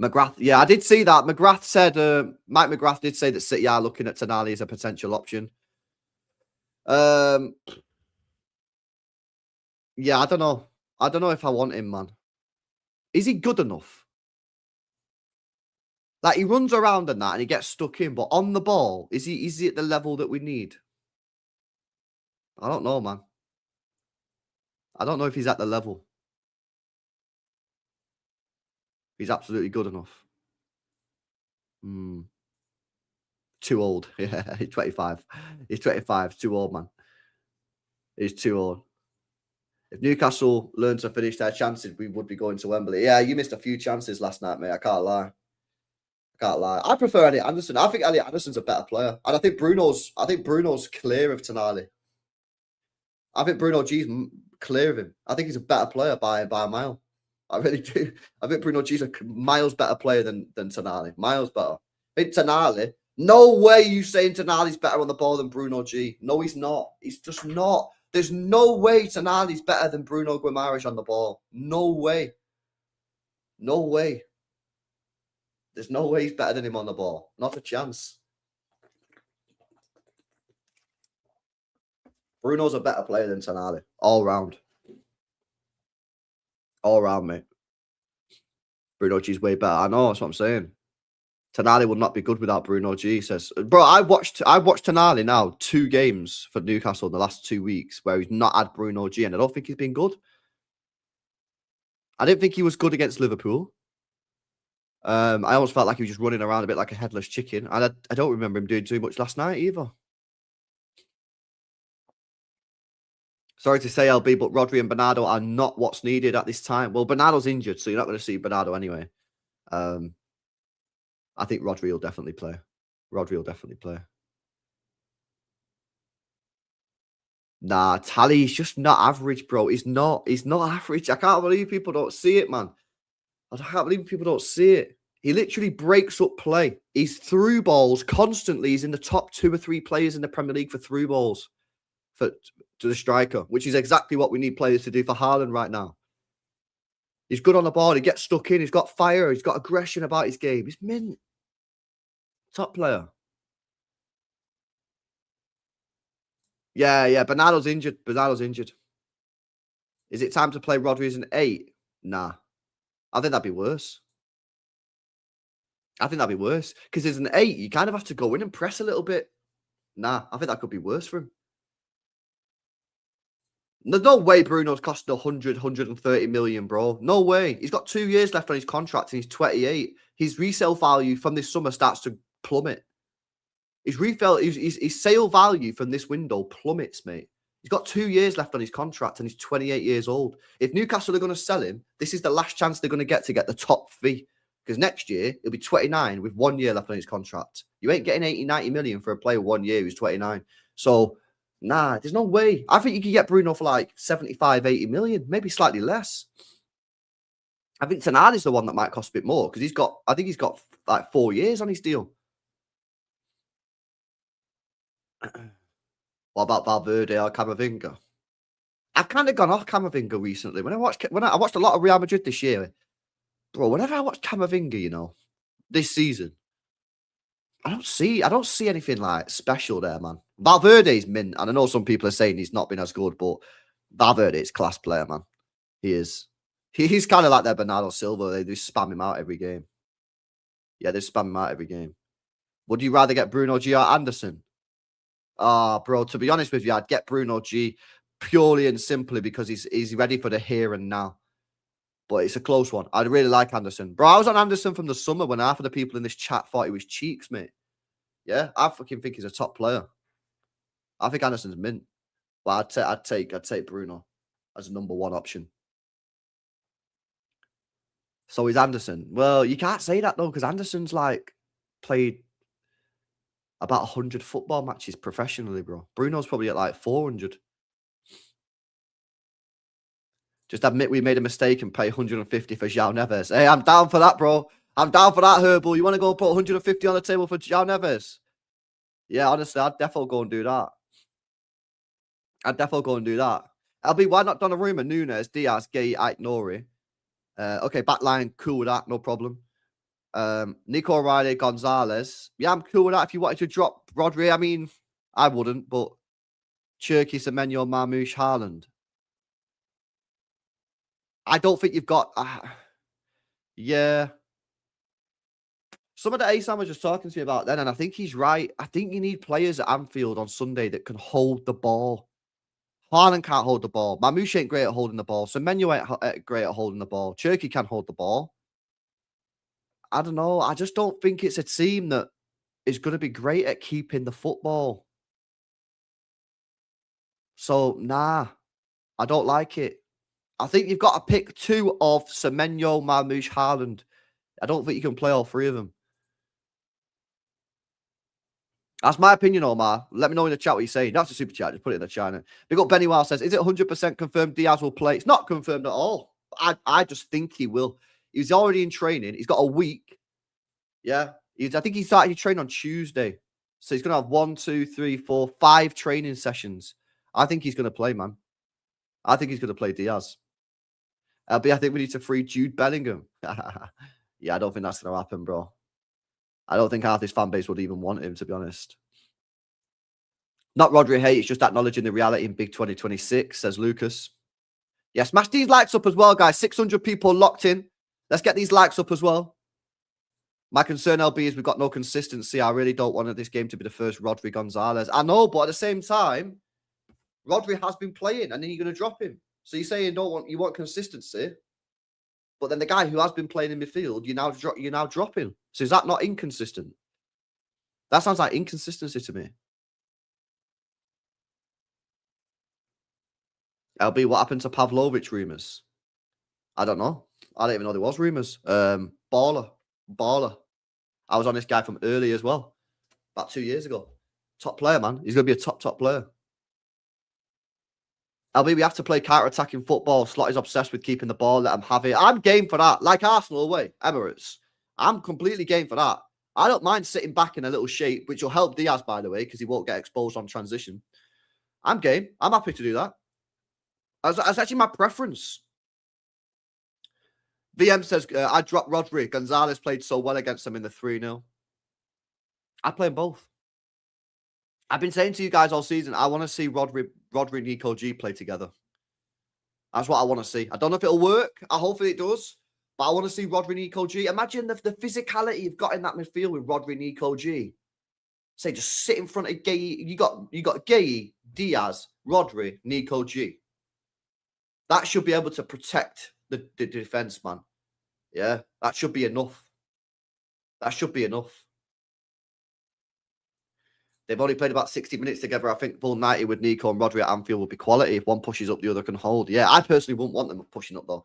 McGrath, yeah, I did see that. McGrath said, Mike McGrath did say that City are looking at Tonali as a potential option. Yeah, I don't know. I don't know if I want him, man. Is he good enough? Like, he runs around and that and he gets stuck in, but on the ball, is he at the level that we need? I don't know, man. I don't know if he's at the level. He's absolutely good enough. Too old. Yeah, he's 25. He's 25. Too old, man. He's too old. If Newcastle learn to finish their chances, we would be going to Wembley. Yeah, you missed a few chances last night, mate. I can't lie. I prefer Elliot Anderson. I think Elliot Anderson's a better player. And I think Bruno's clear of Tonali. I think Bruno G's clear of him. I think he's a better player by a mile. I really do. I think Bruno G's a miles better player than Tonali. Miles better. I think Tonali, no way you saying Tonali's better on the ball than Bruno G. No, he's not. He's just not. There's no way Tonali's better than Bruno Guimaraes on the ball. No way. There's no way he's better than him on the ball. Not a chance. Bruno's a better player than Tonali. All round. All round, mate. Bruno G's way better. I know, that's what I'm saying. Tonali will not be good without Bruno G, says. Bro, I watched Tonali now 2 games for Newcastle in the last 2 weeks where he's not had Bruno G, and I don't think he's been good. I didn't think he was good against Liverpool. I almost felt like he was just running around a bit like a headless chicken. And I don't remember him doing too much last night either. Sorry to say, LB, but Rodri and Bernardo are not what's needed at this time. Well, Bernardo's injured, so you're not going to see Bernardo anyway. I think Rodri will definitely play. Nah, Tally's just not average, bro. He's not average. I can't believe people don't see it, man. I can't believe people don't see it. He literally breaks up play. He's through balls constantly. He's in the top 2 or 3 players in the Premier League for through balls to the striker, which is exactly what we need players to do for Haaland right now. He's good on the ball. He gets stuck in. He's got fire. He's got aggression about his game. He's mint. Top player. Yeah. Bernardo's injured. Is it time to play Rodri as an 8? Nah. I think that'd be worse. Because as an 8, you kind of have to go in and press a little bit. Nah, I think that could be worse for him. There's no way Bruno's costing 100, 130 million, bro. No way. He's got 2 years left on his contract and he's 28. His resale value from this summer starts to plummet. His sale value from this window plummets, mate. He's got 2 years left on his contract and he's 28 years old. If Newcastle are going to sell him, this is the last chance they're going to get the top fee. Because next year, he'll be 29 with 1 year left on his contract. You ain't getting 80, 90 million for a player 1 year who's 29. So, nah, there's no way. I think you could get Bruno for like 75, 80 million, maybe slightly less. I think Tonali's the one that might cost a bit more because I think he's got like 4 years on his deal. What about Valverde or Camavinga? I've kind of gone off Camavinga recently. When I watched a lot of Real Madrid this year, bro, whenever I watch Camavinga, this season, I don't see anything like special there, man. Valverde's mint, and I know some people are saying he's not been as good, but Valverde is class player, man. He is. He's kind of like their Bernardo Silva. They just spam him out every game. Yeah, they spam him out every game. Would you rather get Bruno G or Anderson? Bro, to be honest with you, I'd get Bruno G purely and simply because he's ready for the here and now. But it's a close one. I'd really like Anderson. Bro, I was on Anderson from the summer when half of the people in this chat thought he was cheeks, mate. Yeah, I fucking think he's a top player. I think Anderson's mint. But I'd take Bruno as a number one option. So is Anderson. Well, you can't say that though, because Anderson's like played about 100 football matches professionally, bro. Bruno's probably at like 400. Just admit we made a mistake and pay 150 for João Neves. Hey, I'm down for that, bro. I'm down for that, Herbal. You want to go put 150 on the table for João Neves? Yeah, honestly, I'd definitely go and do that. LB, why not Donnarumma, Nunes, Diaz, Gay, Ike, Nori? Okay, backline, cool with that, no problem. Nico O'Reilly, Gonzalez. Yeah, I'm cool with that. If you wanted to drop Rodri, I mean, I wouldn't, but Cherki, Semenyo, Marmoush, Haaland. I don't think you've got... yeah. Some of the ASAM was just talking to me about then, and I think he's right. I think you need players at Anfield on Sunday that can hold the ball. Haaland can't hold the ball. Marmoush ain't great at holding the ball. Semenyo ain't great at holding the ball. Cherki can hold the ball. I don't know. I just don't think it's a team that is going to be great at keeping the football. So, nah, I don't like it. I think you've got to pick two of Semenyo, Marmoush, Haaland. I don't think you can play all three of them. That's my opinion, Omar. Let me know in the chat what you're saying. That's a super chat. Just put it in the chat. Big up Benny Wild says, is it 100% confirmed Diaz will play? It's not confirmed at all. I just think he will. He's already in training. He's got a week. Yeah. I think he started training on Tuesday. So he's going to have 1, 2, 3, 4, 5 training sessions. I think he's going to play, man. I think he's going to play Diaz. LB, I think we need to free Jude Bellingham. Yeah, I don't think that's going to happen, bro. I don't think half this fan base would even want him, to be honest. Not Rodri hate, it's just acknowledging the reality in big 2026, says Lucas. Yeah, smash these likes up as well, guys. 600 people locked in. Let's get these likes up as well. My concern, LB, is we've got no consistency. I really don't want this game to be the first Rodri Gonzalez. I know, but at the same time, Rodri has been playing, and then you're going to drop him. So you're saying you want consistency, but then the guy who has been playing in midfield, you're now dropping. So is that not inconsistent? That sounds like inconsistency to me. LB, what happened to Pavlovic rumours? I don't know. I don't even know there was rumours. Baller. I was on this guy from early as well. About 2 years ago. Top player, man. He's going to be a top player. LB, we have to play counter-attacking football. Slot is obsessed with keeping the ball. Let him have it. I'm game for that. Like Arsenal away, Emirates. I'm completely game for that. I don't mind sitting back in a little shape, which will help Diaz, by the way, because he won't get exposed on transition. I'm game. I'm happy to do that. That's actually my preference. VM says, I dropped Rodri. Gonzalez played so well against them in the 3-0. I play them both. I've been saying to you guys all season, I want to see Rodri and Nico G play together. That's what I want to see. I don't know if it'll work. Hopefully it does. But I want to see Rodri and Nico G. Imagine the physicality you've got in that midfield with Rodri and Nico G. Say, just sit in front of Gay. You got Gay, Diaz, Rodri, Nico G. That should be able to protect the defence, man. Yeah, that should be enough. They've only played about 60 minutes together. I think full 90 with Nico and Rodri at Anfield would be quality. If one pushes up, the other can hold. Yeah, I personally wouldn't want them pushing up, though.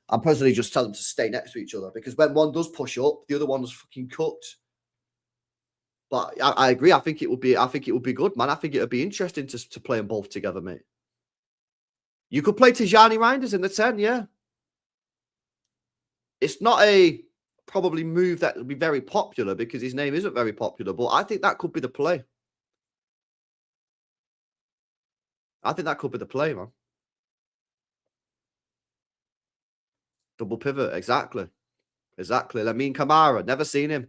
I'm personally just telling them to stay next to each other, because when one does push up, the other one's fucking cooked. But I agree. I think it would be good, man. I think it would be interesting to play them both together, mate. You could play Tijani Reinders in the 10, yeah. It's not a probably move that would be very popular, because his name isn't very popular, but I think that could be the play. Man. Double pivot, exactly. Lamine Kamara, never seen him.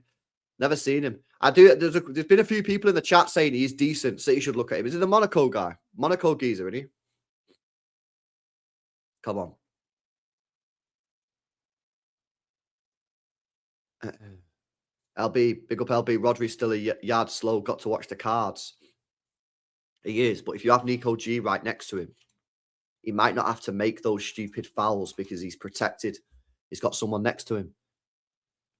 There's been a few people in the chat saying he's decent, so you should look at him. Is he the Monaco guy? Monaco geezer, isn't he? Come on. LB, big up LB. Rodri's still a yard slow. Got to watch the cards. He is, but if you have Nico G right next to him, he might not have to make those stupid fouls because he's protected. He's got someone next to him.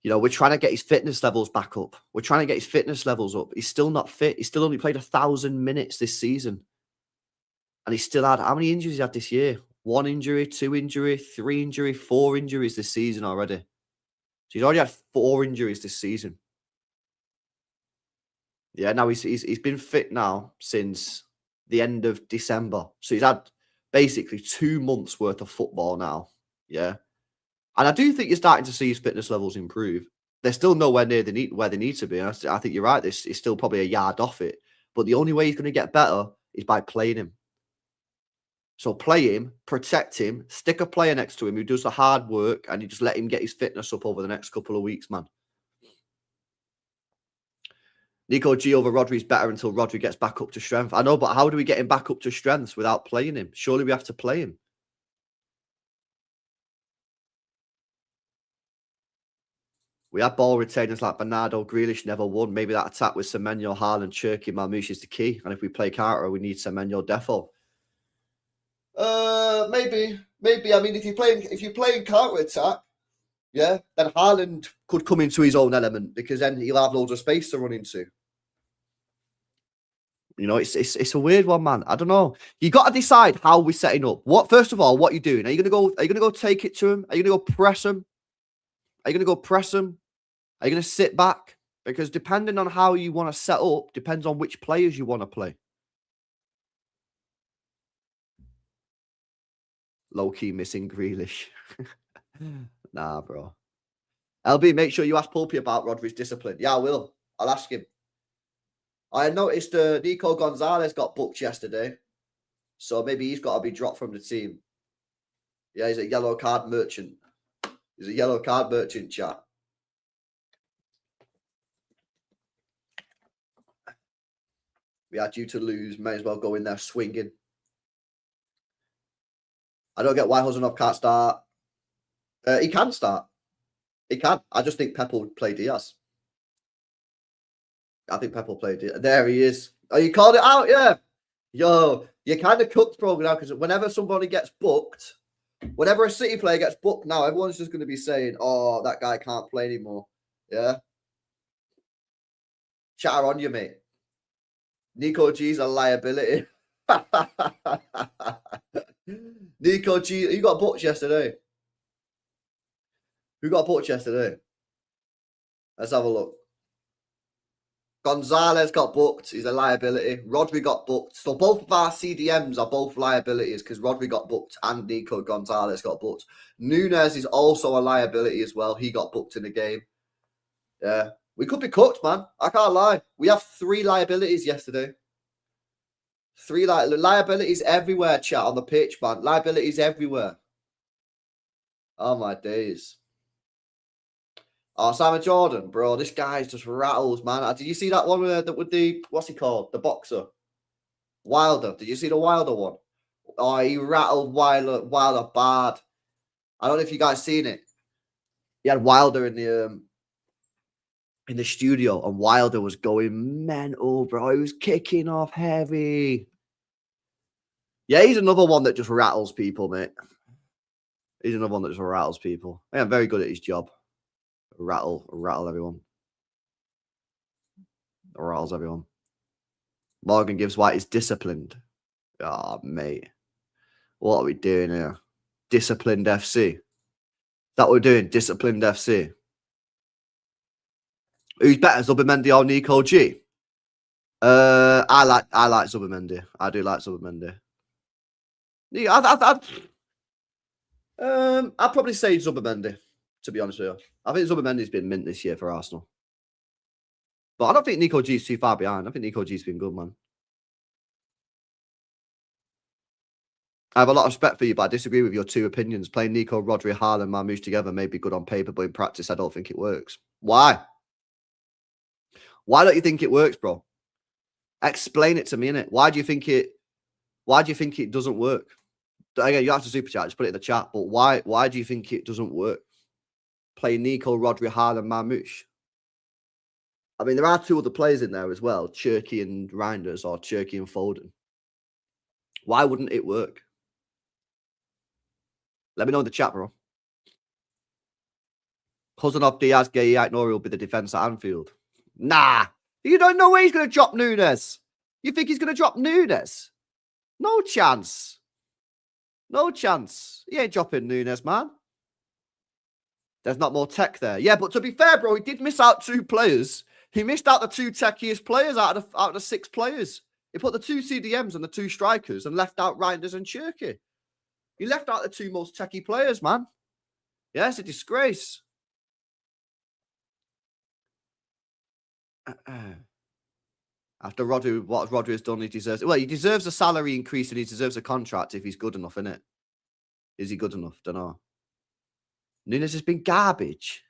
You know, we're trying to get his fitness levels back up. He's still not fit. He's still only played 1,000 minutes this season. And he still had, how many injuries he had this year? 1 injury, 2 injury, 3 injury, 4 injuries this season already. So he's already had 4 injuries this season. Yeah, now he's been fit now since the end of December. So he's had basically 2 months worth of football now. Yeah. And I do think you're starting to see his fitness levels improve. They're still nowhere near where they need to be. I think you're right. This is still probably a yard off it. But the only way he's going to get better is by playing him. So play him, protect him, stick a player next to him who does the hard work, and you just let him get his fitness up over the next couple of weeks, man. Nico G over Rodri is better until Rodri gets back up to strength. I know, but how do we get him back up to strength without playing him? Surely we have to play him. We had ball retainers like Bernardo, Grealish never won. Maybe that attack with Semenyo, Haaland, Cherki, Marmoush is the key. And if we play counter, we need Semenyo defo. Maybe. I mean, if you're playing counter attack, yeah, then Haaland could come into his own element because then he'll have loads of space to run into. You know, it's a weird one, man. I don't know. You got to decide how we're setting up. First of all, what are you doing? Are you gonna go take it to him? Are you gonna go press him? Are you gonna go press him? Are you gonna sit back? Because depending on how you want to set up, depends on which players you want to play. Low-key missing Grealish. Nah, bro. LB, make sure you ask Pulpy about Rodri's discipline. Yeah, I will. I'll ask him. I noticed Nico Gonzalez got booked yesterday. So maybe he's got to be dropped from the team. Yeah, he's a yellow card merchant. He's a yellow card merchant, chat. We are due to lose. May as well go in there swinging. I don't get why Huzanov can't start. He can start. He can. I just think Pep will play Diaz. I think Pep will play Diaz. There he is. Oh, you called it out? Yeah. Yo, you kind of cooked, bro, now, because whenever somebody gets booked, whenever a City player gets booked now, everyone's just going to be saying, oh, that guy can't play anymore. Yeah. Chatter on you, mate. Nico G's a liability. Nico G, you got booked yesterday. Who got booked yesterday? Let's have a look. Gonzalez got booked. He's a liability. Rodri got booked. So both of our CDMs are both liabilities because Rodri got booked and Nico Gonzalez got booked. Nunez is also a liability as well. He got booked in the game. Yeah. We could be cooked, man. I can't lie. We have 3 liabilities yesterday. 3 liabilities everywhere, chat, on the pitch, man. Liabilities everywhere. Oh, my days. Oh, Simon Jordan, bro. This guy just rattles, man. Did you see that one with the, what's he called? The boxer. Wilder. Did you see the Wilder one? Oh, he rattled Wilder bad. I don't know if you guys seen it. He had Wilder in the studio, and Wilder was going mental, bro. He was kicking off heavy. Yeah, he's another one that just rattles people, mate. He's another one that just rattles people. Yeah, very good at his job. Rattle everyone. Rattles everyone. Morgan Gibbs White is disciplined. Oh, mate. What are we doing here? Disciplined FC. Is that what we're doing? Disciplined FC. Who's better, Zubimendi or Nico G? I like Zubimendi. I do like Zubimendi. Yeah, I'd probably say Zubimendi, to be honest with you. I think Zubimendi's been mint this year for Arsenal. But I don't think Nico G's too far behind. I think Nico G's been good, man. I have a lot of respect for you, but I disagree with your 2 opinions. Playing Nico, Rodri, Haaland, Marmoush together may be good on paper, but in practice, I don't think it works. Why? Why don't you think it works, bro? Explain it to me, innit? Why do you think it doesn't work? Again, you have to super chat, just put it in the chat. But why do you think it doesn't work? Play Nico, Rodri, Haaland, Marmoush. I mean, there are 2 other players in there as well, Cherki and Reinders, or Cherki and Foden. Why wouldn't it work? Let me know in the chat, bro. Cousin of Diaz, Gay, Nori will be the defence at Anfield. Nah. You don't know where he's going to drop Nunez. You think he's going to drop Nunez? No chance. No chance. He ain't dropping Nunes, man. There's not more tech there. Yeah, but to be fair, bro, he did miss out 2 players. He missed out the 2 techiest players out of the 6 players. He put the 2 CDMs and the 2 strikers and left out Reinders and Cherky. He left out the 2 most techie players, man. Yeah, it's a disgrace. After Rodri, what Rodri has done, he deserves. Well, he deserves a salary increase and he deserves a contract if he's good enough, innit? Is he good enough? Don't know. Nunes has been garbage.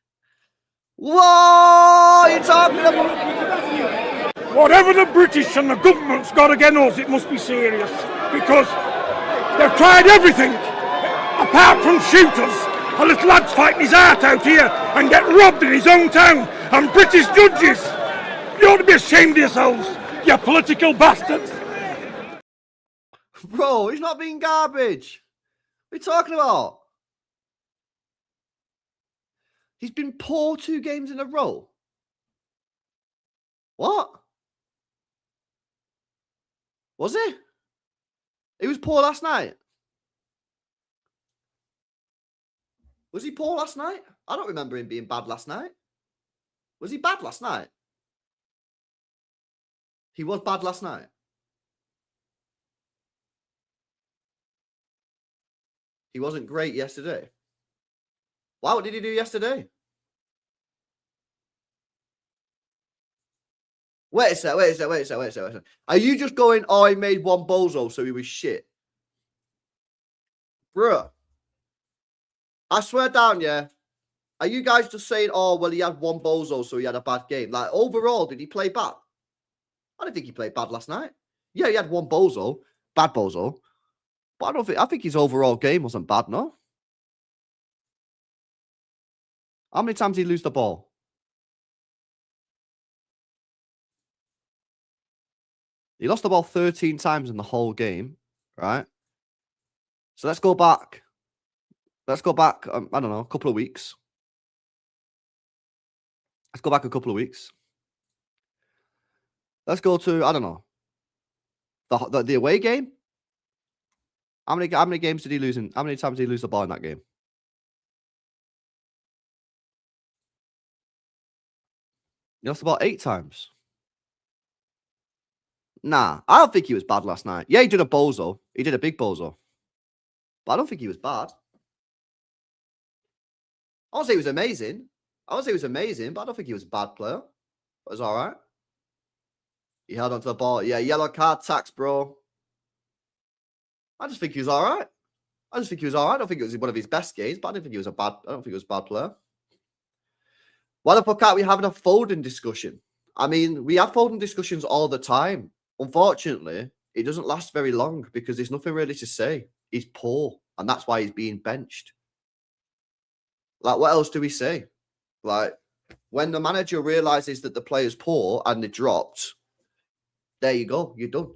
Whoa! You're talking about. Whatever the British and the government's got against us, it must be serious. Because they've tried everything, apart from shooters. A little lad's fighting his heart out here and get robbed in his own town. And British judges, you ought to be ashamed of yourselves, you political bastards. Bro, he's not being garbage. What are you talking about? He's been poor 2 games in a row. What? Was he? He was poor last night. Was he poor last night? I don't remember him being bad last night. Was he bad last night? He was bad last night. He wasn't great yesterday. Wow, what did he do yesterday? Wait a sec. Are you just going, oh, he made 1 bozo, so he was shit? Bruh. I swear down, yeah. Are you guys just saying, oh, well, he had 1 bozo, so he had a bad game? Like, overall, did he play bad? I don't think he played bad last night. Yeah, he had 1 bozo, bad bozo. But I think his overall game wasn't bad, no? How many times did he lose the ball? He lost the ball 13 times in the whole game, right? So let's go back. I don't know, a couple of weeks. Let's go back a couple of weeks. Let's go to, I don't know, the away game. How many games did he lose in? How many times did he lose the ball in that game? He lost the ball 8 times. Nah, I don't think he was bad last night. Yeah, he did a bozo. He did a big bozo. But I don't think he was bad. I won't say he was amazing. But I don't think he was a bad player. It was all right. He held onto the ball. Yeah, yellow card tax, bro. I just think he was all right. I don't think it was one of his best games, but I don't think he was a bad player. Why the fuck aren't we having a Foden discussion? I mean, we have Foden discussions all the time. Unfortunately, it doesn't last very long because there's nothing really to say. He's poor, and that's why he's being benched. Like, what else do we say? Like, when the manager realizes that the player's poor and they dropped, there you go, you're done.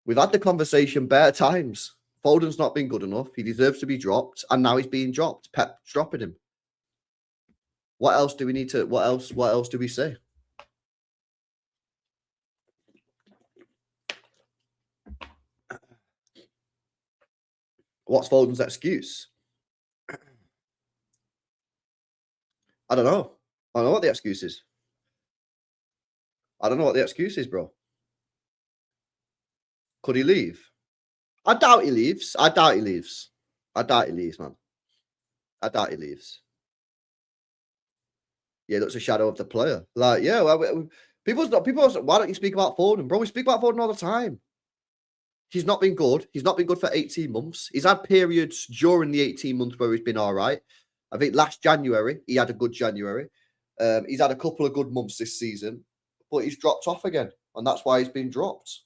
We've had the conversation bare times. Foden's not been good enough. He deserves to be dropped, and now he's being dropped. Pep's dropping him. What else do we need to? What else do we say? What's Foden's excuse? I don't know. I don't know what the excuse is. Bro. Could he leave? I doubt he leaves. Man. I doubt he leaves. Yeah, that's a shadow of the player. Like, yeah, well, people. Why don't you speak about Foden, bro? We speak about Foden all the time. He's not been good. He's not been good for 18 months. He's had periods during the 18 months where he's been all right. I think last January, he had a good January. He's had a couple of good months this season, but he's dropped off again. And that's why he's been dropped.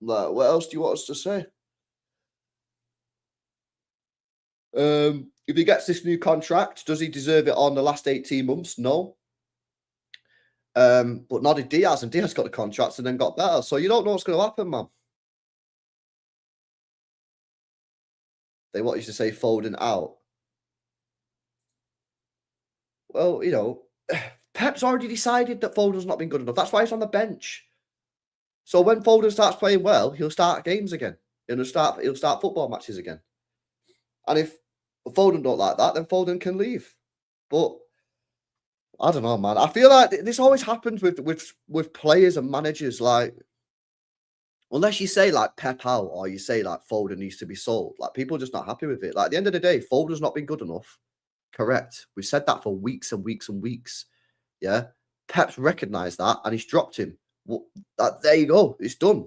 Like, what else do you want us to say? If he gets this new contract, does he deserve it on the last 18 months? No. But not did Diaz, and Diaz got the contracts and then got better. So you don't know what's going to happen, man. They want you to say Foden out. Well, you know, Pep's already decided that Foden's not been good enough. That's why he's on the bench. So when Foden starts playing well, he'll start games again. He'll start football matches again. And if Foden don't like that, then Foden can leave. But I don't know, man. I feel like this always happens with players and managers. Like, unless you say like Pep out or you say like Foden needs to be sold, like people are just not happy with it. Like at the end of the day, Foden's not been good enough. Correct. We've said that for weeks and weeks and weeks. Yeah. Pep's recognised that and he's dropped him. Well, there you go. It's done.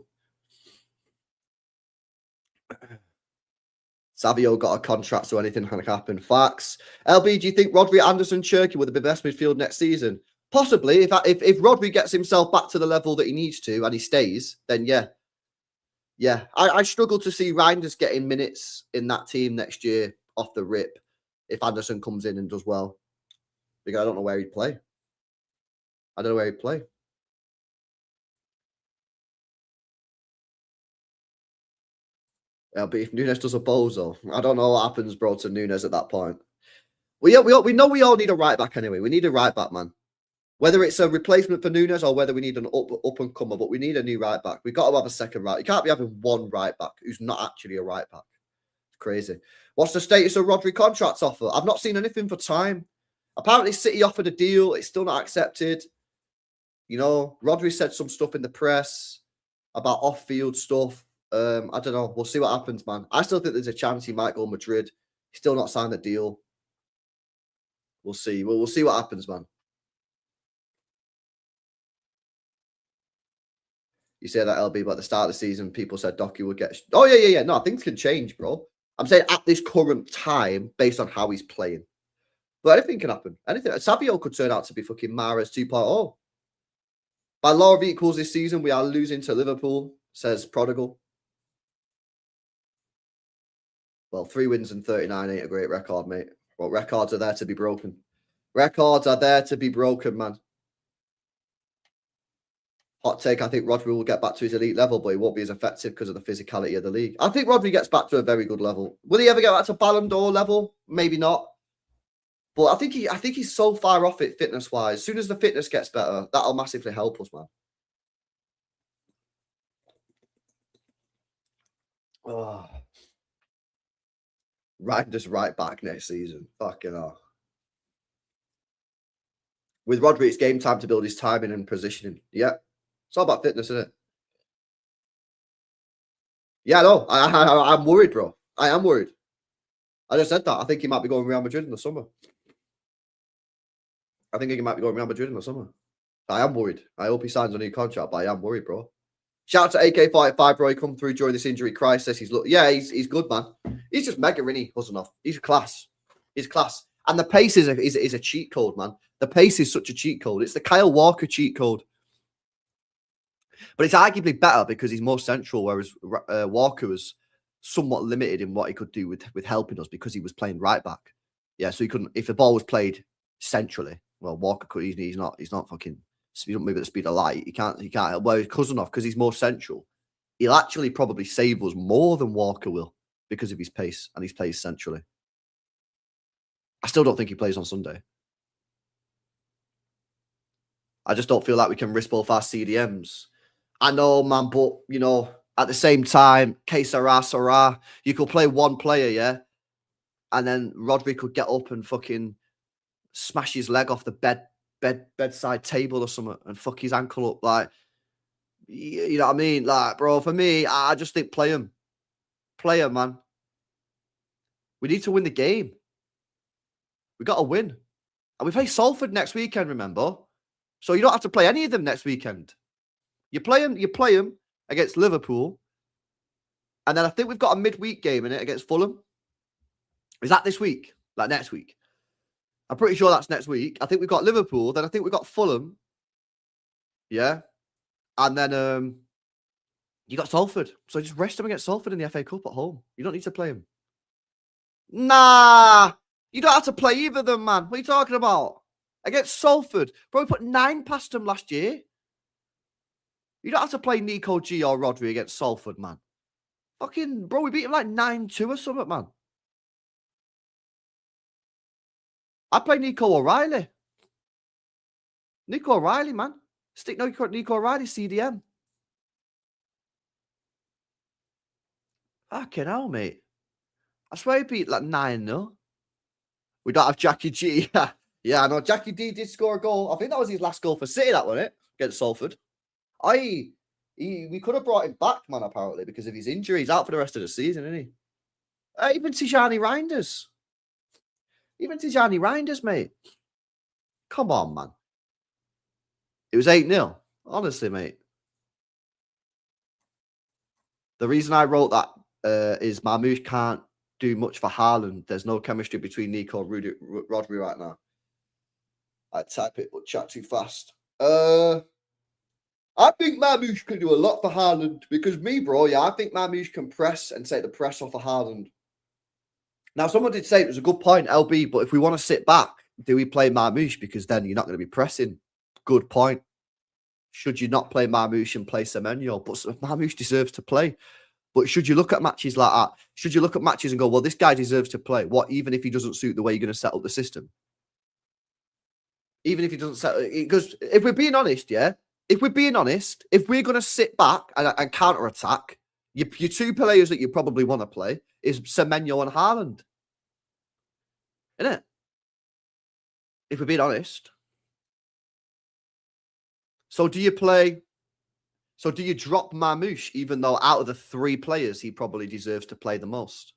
Savio got a contract, so anything can happen. Facts. LB, do you think Rodri, Anderson, Cherky will be the best midfield next season? Possibly. If Rodri gets himself back to the level that he needs to and he stays, then yeah. Yeah. I struggle to see Reinders getting minutes in that team next year off the rip if Anderson comes in and does well. Because I don't know where he'd play. I don't know where he'd play. Yeah, but if Nunes does a bozo, I don't know what happens, bro, to Nunes at that point. We know we all need a right back anyway. We need a right back, man. Whether it's a replacement for Nunes or whether we need an up and comer, but we need a new right back. We've got to have a second right. You can't be having one right back who's not actually a right back. It's crazy. What's the status of Rodri contract's offer? I've not seen anything for time. Apparently, City offered a deal. It's still not accepted. You know, Rodri said some stuff in the press about off-field stuff. I don't know. We'll see what happens, man. I still think there's a chance he might go Madrid. He's still not signed the deal. We'll see. We'll see what happens, man. You say that, LB, but at the start of the season, people said Docky would get... Oh, yeah. No, things can change, bro. I'm saying at this current time, based on how he's playing. But anything can happen. Anything. Savio could turn out to be fucking Mahrez 2.0. By law of equals this season, we are losing to Liverpool, says Prodigal. Well, 3 wins and 39 ain't a great record, mate. Well, records are there to be broken. Records are there to be broken, man. Hot take, I think Rodri will get back to his elite level, but he won't be as effective because of the physicality of the league. I think Rodri gets back to a very good level. Will he ever get back to Ballon d'Or level? Maybe not. But I think he's so far off it fitness-wise. As soon as the fitness gets better, that'll massively help us, man. Oh. Just right back next season. Fucking hell. With Rodri, it's game time to build his timing and positioning. Yeah. It's all about fitness, isn't it? Yeah, no. I'm worried, bro. I am worried. I just said that. I think he might be going Real Madrid in the summer. I am worried. I hope he signs a new contract, but I am worried, bro. Shout out to AK45, bro. He come through during this injury crisis. He's good, man. He's just mega, isn't he, Husanoff? He's class. He's class. And the pace is a cheat code, man. The pace is such a cheat code. It's the Kyle Walker cheat code. But it's arguably better because he's more central, whereas Walker was somewhat limited in what he could do with helping us because he was playing right back. Yeah, so he couldn't, if the ball was played centrally, well, Walker could, he's not fucking, he don't move at the speed of light. He can't help. Whereas Cousinov, because he's more central, he'll actually probably save us more than Walker will because of his pace and he plays centrally. I still don't think he plays on Sunday. I just don't feel like we can risk both our CDMs. I know, man, but, you know, at the same time, que sera. You could play one player, yeah? And then Rodri could get up and fucking smash his leg off the bedside table or something and fuck his ankle up. Like, you know what I mean? Like, bro, for me, I just think play him. Play him, man. We need to win the game. We got to win. And we play Salford next weekend, remember? So you don't have to play any of them next weekend. You play them against Liverpool. And then I think we've got a midweek game in it against Fulham. Is that this week? Like next week? I'm pretty sure that's next week. I think we've got Liverpool. Then I think we've got Fulham. Yeah. And then you got Salford. So just rest them against Salford in the FA Cup at home. You don't need to play them. Nah. You don't have to play either of them, man. What are you talking about? Against Salford. Bro, we put 9 past them last year. You don't have to play Nico G or Rodri against Salford, man. Fucking, bro, we beat him like 9-2 or something, man. I play Nico O'Reilly. Nico O'Reilly, man. Stick Nico O'Reilly CDM. Fucking hell, mate. I swear he beat like 9-0. We don't have Jackie G. Yeah, I know. Jackie D did score a goal. I think that was his last goal for City, that wasn't it? Against Salford. We could have brought him back, man, apparently, because of his injury. He's out for the rest of the season, isn't he? Even Tijani Reinders. Mate. Come on, man. It was 8-0. Honestly, mate. The reason I wrote that is Marmoush can't do much for Haaland. There's no chemistry between Nico and Rodri right now. I type it, but chat too fast. I think Marmoush can do a lot for Haaland because I think Marmoush can press and take the press off of Haaland. Now, someone did say it was a good point, LB, but if we want to sit back, do we play Marmoush? Because then you're not going to be pressing. Good point. Should you not play Marmoush and play Semenyo? But Marmoush deserves to play. But should you look at matches like that? Should you look at matches and go, well, this guy deserves to play? What, even if he doesn't suit the way you're going to set up the system? Even if he doesn't set it? Because if we're being honest, if we're going to sit back and counter-attack, your two players that you probably want to play is Semenyo and Haaland. Isn't it? If we're being honest. So do you drop Marmoush, even though out of the three players, he probably deserves to play the most?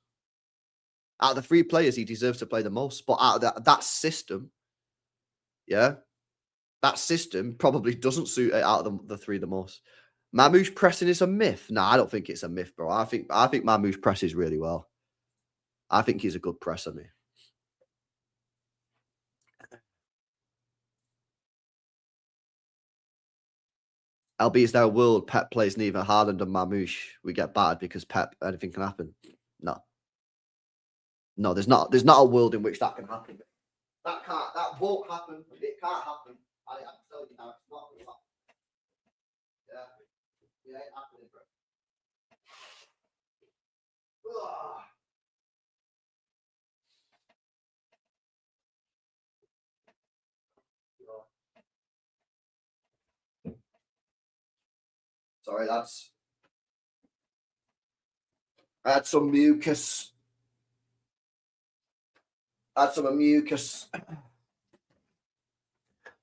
Out of the three players, he deserves to play the most. But out of that system, that system probably doesn't suit it out of the three the most. Marmoush pressing is a myth. No, I don't think it's a myth, bro. I think Marmoush presses really well. I think he's a good presser, mate. LB is now a world. Pep plays neither Haaland and Marmoush. We get battered because Pep, anything can happen. No, there's not a world in which that can happen. That won't happen. It can't happen. I'm telling you now, it's not going to happen. Yeah, it ain't happening, bro. Ugh. Sorry, I had some mucus.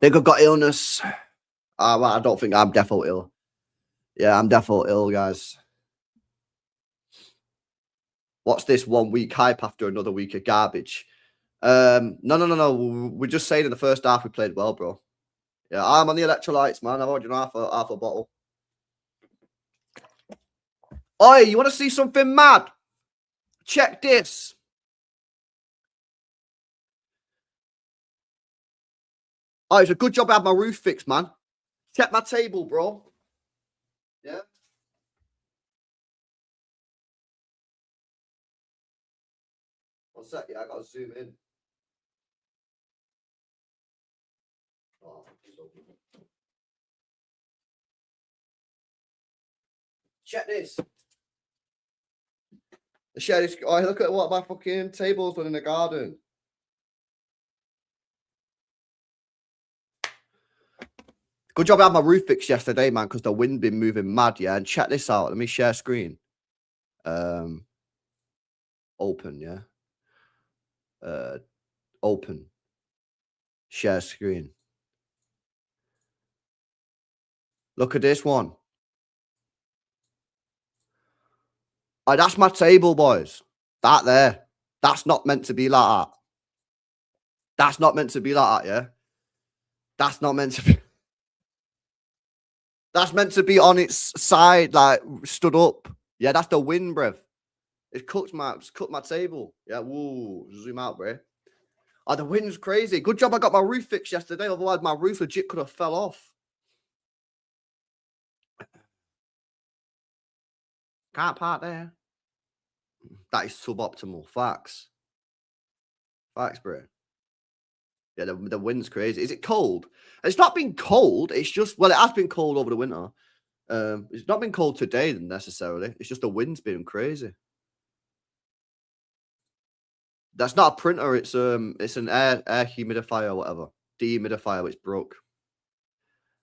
Think I've got illness. Well, I don't think I'm defo ill. Yeah, I'm defo ill, guys. What's this 1 week hype after another week of garbage? No. We're just saying in the first half we played well, bro. Yeah, I'm on the electrolytes, man. I've already done half a bottle. Oi, you want to see something mad? Check this. Oh, it's a good job I had my roof fixed, man. Check my table, bro. Yeah. One sec, I gotta zoom in. Oh, check this. Share this. Oh, look at what my fucking table's done in the garden. Good job I had my roof fixed yesterday, man, because the wind been moving mad, yeah. And check this out. Let me share screen. Open, yeah. Open. Share screen. Look at this one. Oh, that's my table, boys. That there. That's not meant to be like that. That's not meant to be like that, yeah? That's not meant to be. That's meant to be on its side, like, stood up. Yeah, that's the wind, bruv. It's cooked my table. Yeah, woo. Zoom out, bruv. Oh, the wind's crazy. Good job I got my roof fixed yesterday. Otherwise, my roof legit could have fell off. Can't park there. That is suboptimal. Facts, bro. Yeah, the wind's crazy. Is it cold? It's not been cold. It's just, well, it has been cold over the winter. It's not been cold today necessarily. It's just the wind's been crazy. That's not a printer. It's an air humidifier or whatever. Dehumidifier. It's broke.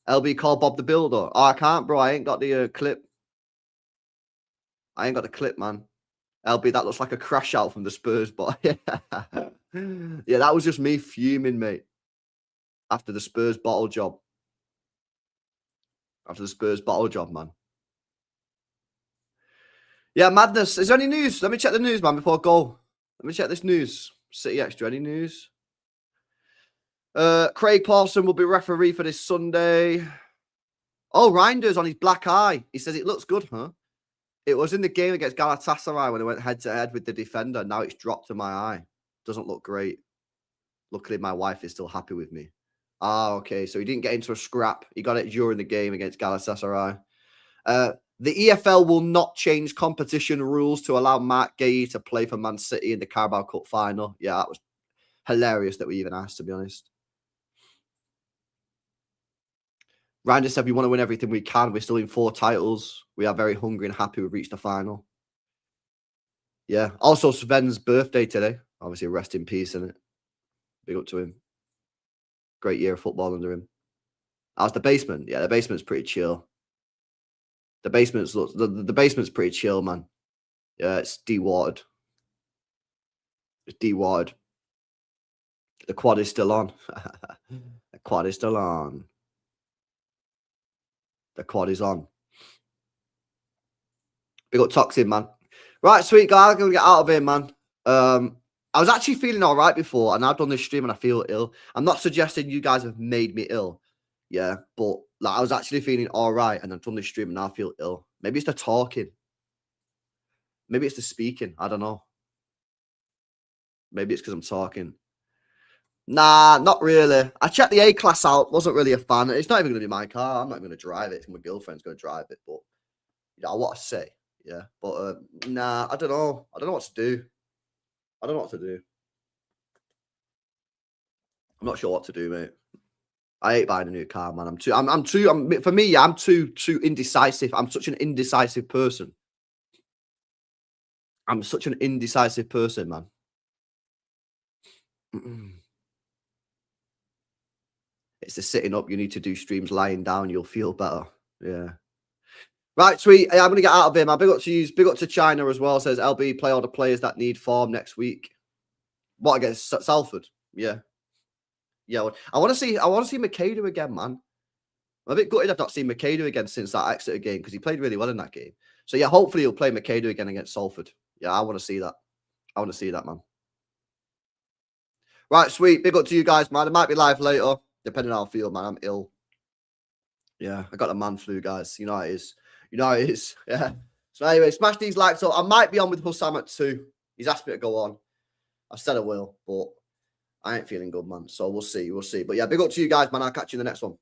LB call Bob the Builder. Oh, I can't, bro. I ain't got the clip. I ain't got the clip, man. LB, that looks like a crash out from the Spurs, but yeah, that was just me fuming, mate. After the Spurs bottle job. Man. Yeah, madness. Is there any news? Let me check the news, man, before I go. Let me check this news. City Extra, any news? Craig Pawson will be referee for this Sunday. Oh, Reinders on his black eye. He says it looks good, huh? It was in the game against Galatasaray when I went head-to-head with the defender. Now it's dropped to my eye. Doesn't look great. Luckily, my wife is still happy with me. Ah, okay. So he didn't get into a scrap. He got it during the game against Galatasaray. The EFL will not change competition rules to allow Mark Gay to play for Man City in the Carabao Cup final. Yeah, that was hilarious that we even asked, to be honest. Randy said we want to win everything we can. We're still in 4 titles. We are very hungry and happy we've reached the final. Yeah. Also, Sven's birthday today. Obviously, rest in peace, innit? Big up to him. Great year of football under him. How's the basement? Yeah, the basement's pretty chill. The basement's pretty chill, man. Yeah, it's dewatered. It's dewatered. The quad is still on. The quad is still on. The quad is on. Big up Toxic, man. Right, sweet guys, I'm gonna get out of here, man. I was actually feeling all right before, and I've done this stream and I feel ill. I'm not suggesting you guys have made me ill, yeah, but like I was actually feeling all right, and I've done this stream and now I feel ill. Maybe it's the talking. Maybe it's the speaking. I don't know. Maybe it's because I'm talking. Nah, not really. I checked the A-Class out. Wasn't really a fan. It's not even going to be my car. I'm not going to drive it. My girlfriend's going to drive it. But, you know, what I say. Yeah. But, nah, I don't know. I don't know what to do. I'm not sure what to do, mate. I hate buying a new car, man. I'm too indecisive. I'm such an indecisive person. I'm such an indecisive person, man. It's the sitting up. You need to do streams lying down. You'll feel better. Yeah. Right, sweet. I'm going to get out of here, man. Big up to you. Big up to China as well. Says LB, play all the players that need form next week. What, against Salford? Yeah. Yeah. I want to see Makeda again, man. I'm a bit gutted I've not seen Makeda again since that Exeter game because he played really well in that game. So, yeah, hopefully he'll play Makeda again against Salford. Yeah, I want to see that. I want to see that, man. Right, sweet. Big up to you guys, man. It might be live later, depending on how I feel, man. I'm ill. Yeah, I got the man flu, guys. You know how it is. Yeah. So anyway, smash these likes up. I might be on with Hussam at 2. He's asked me to go on. I said I will, but I ain't feeling good, man. So we'll see. But yeah, big up to you guys, man. I'll catch you in the next one.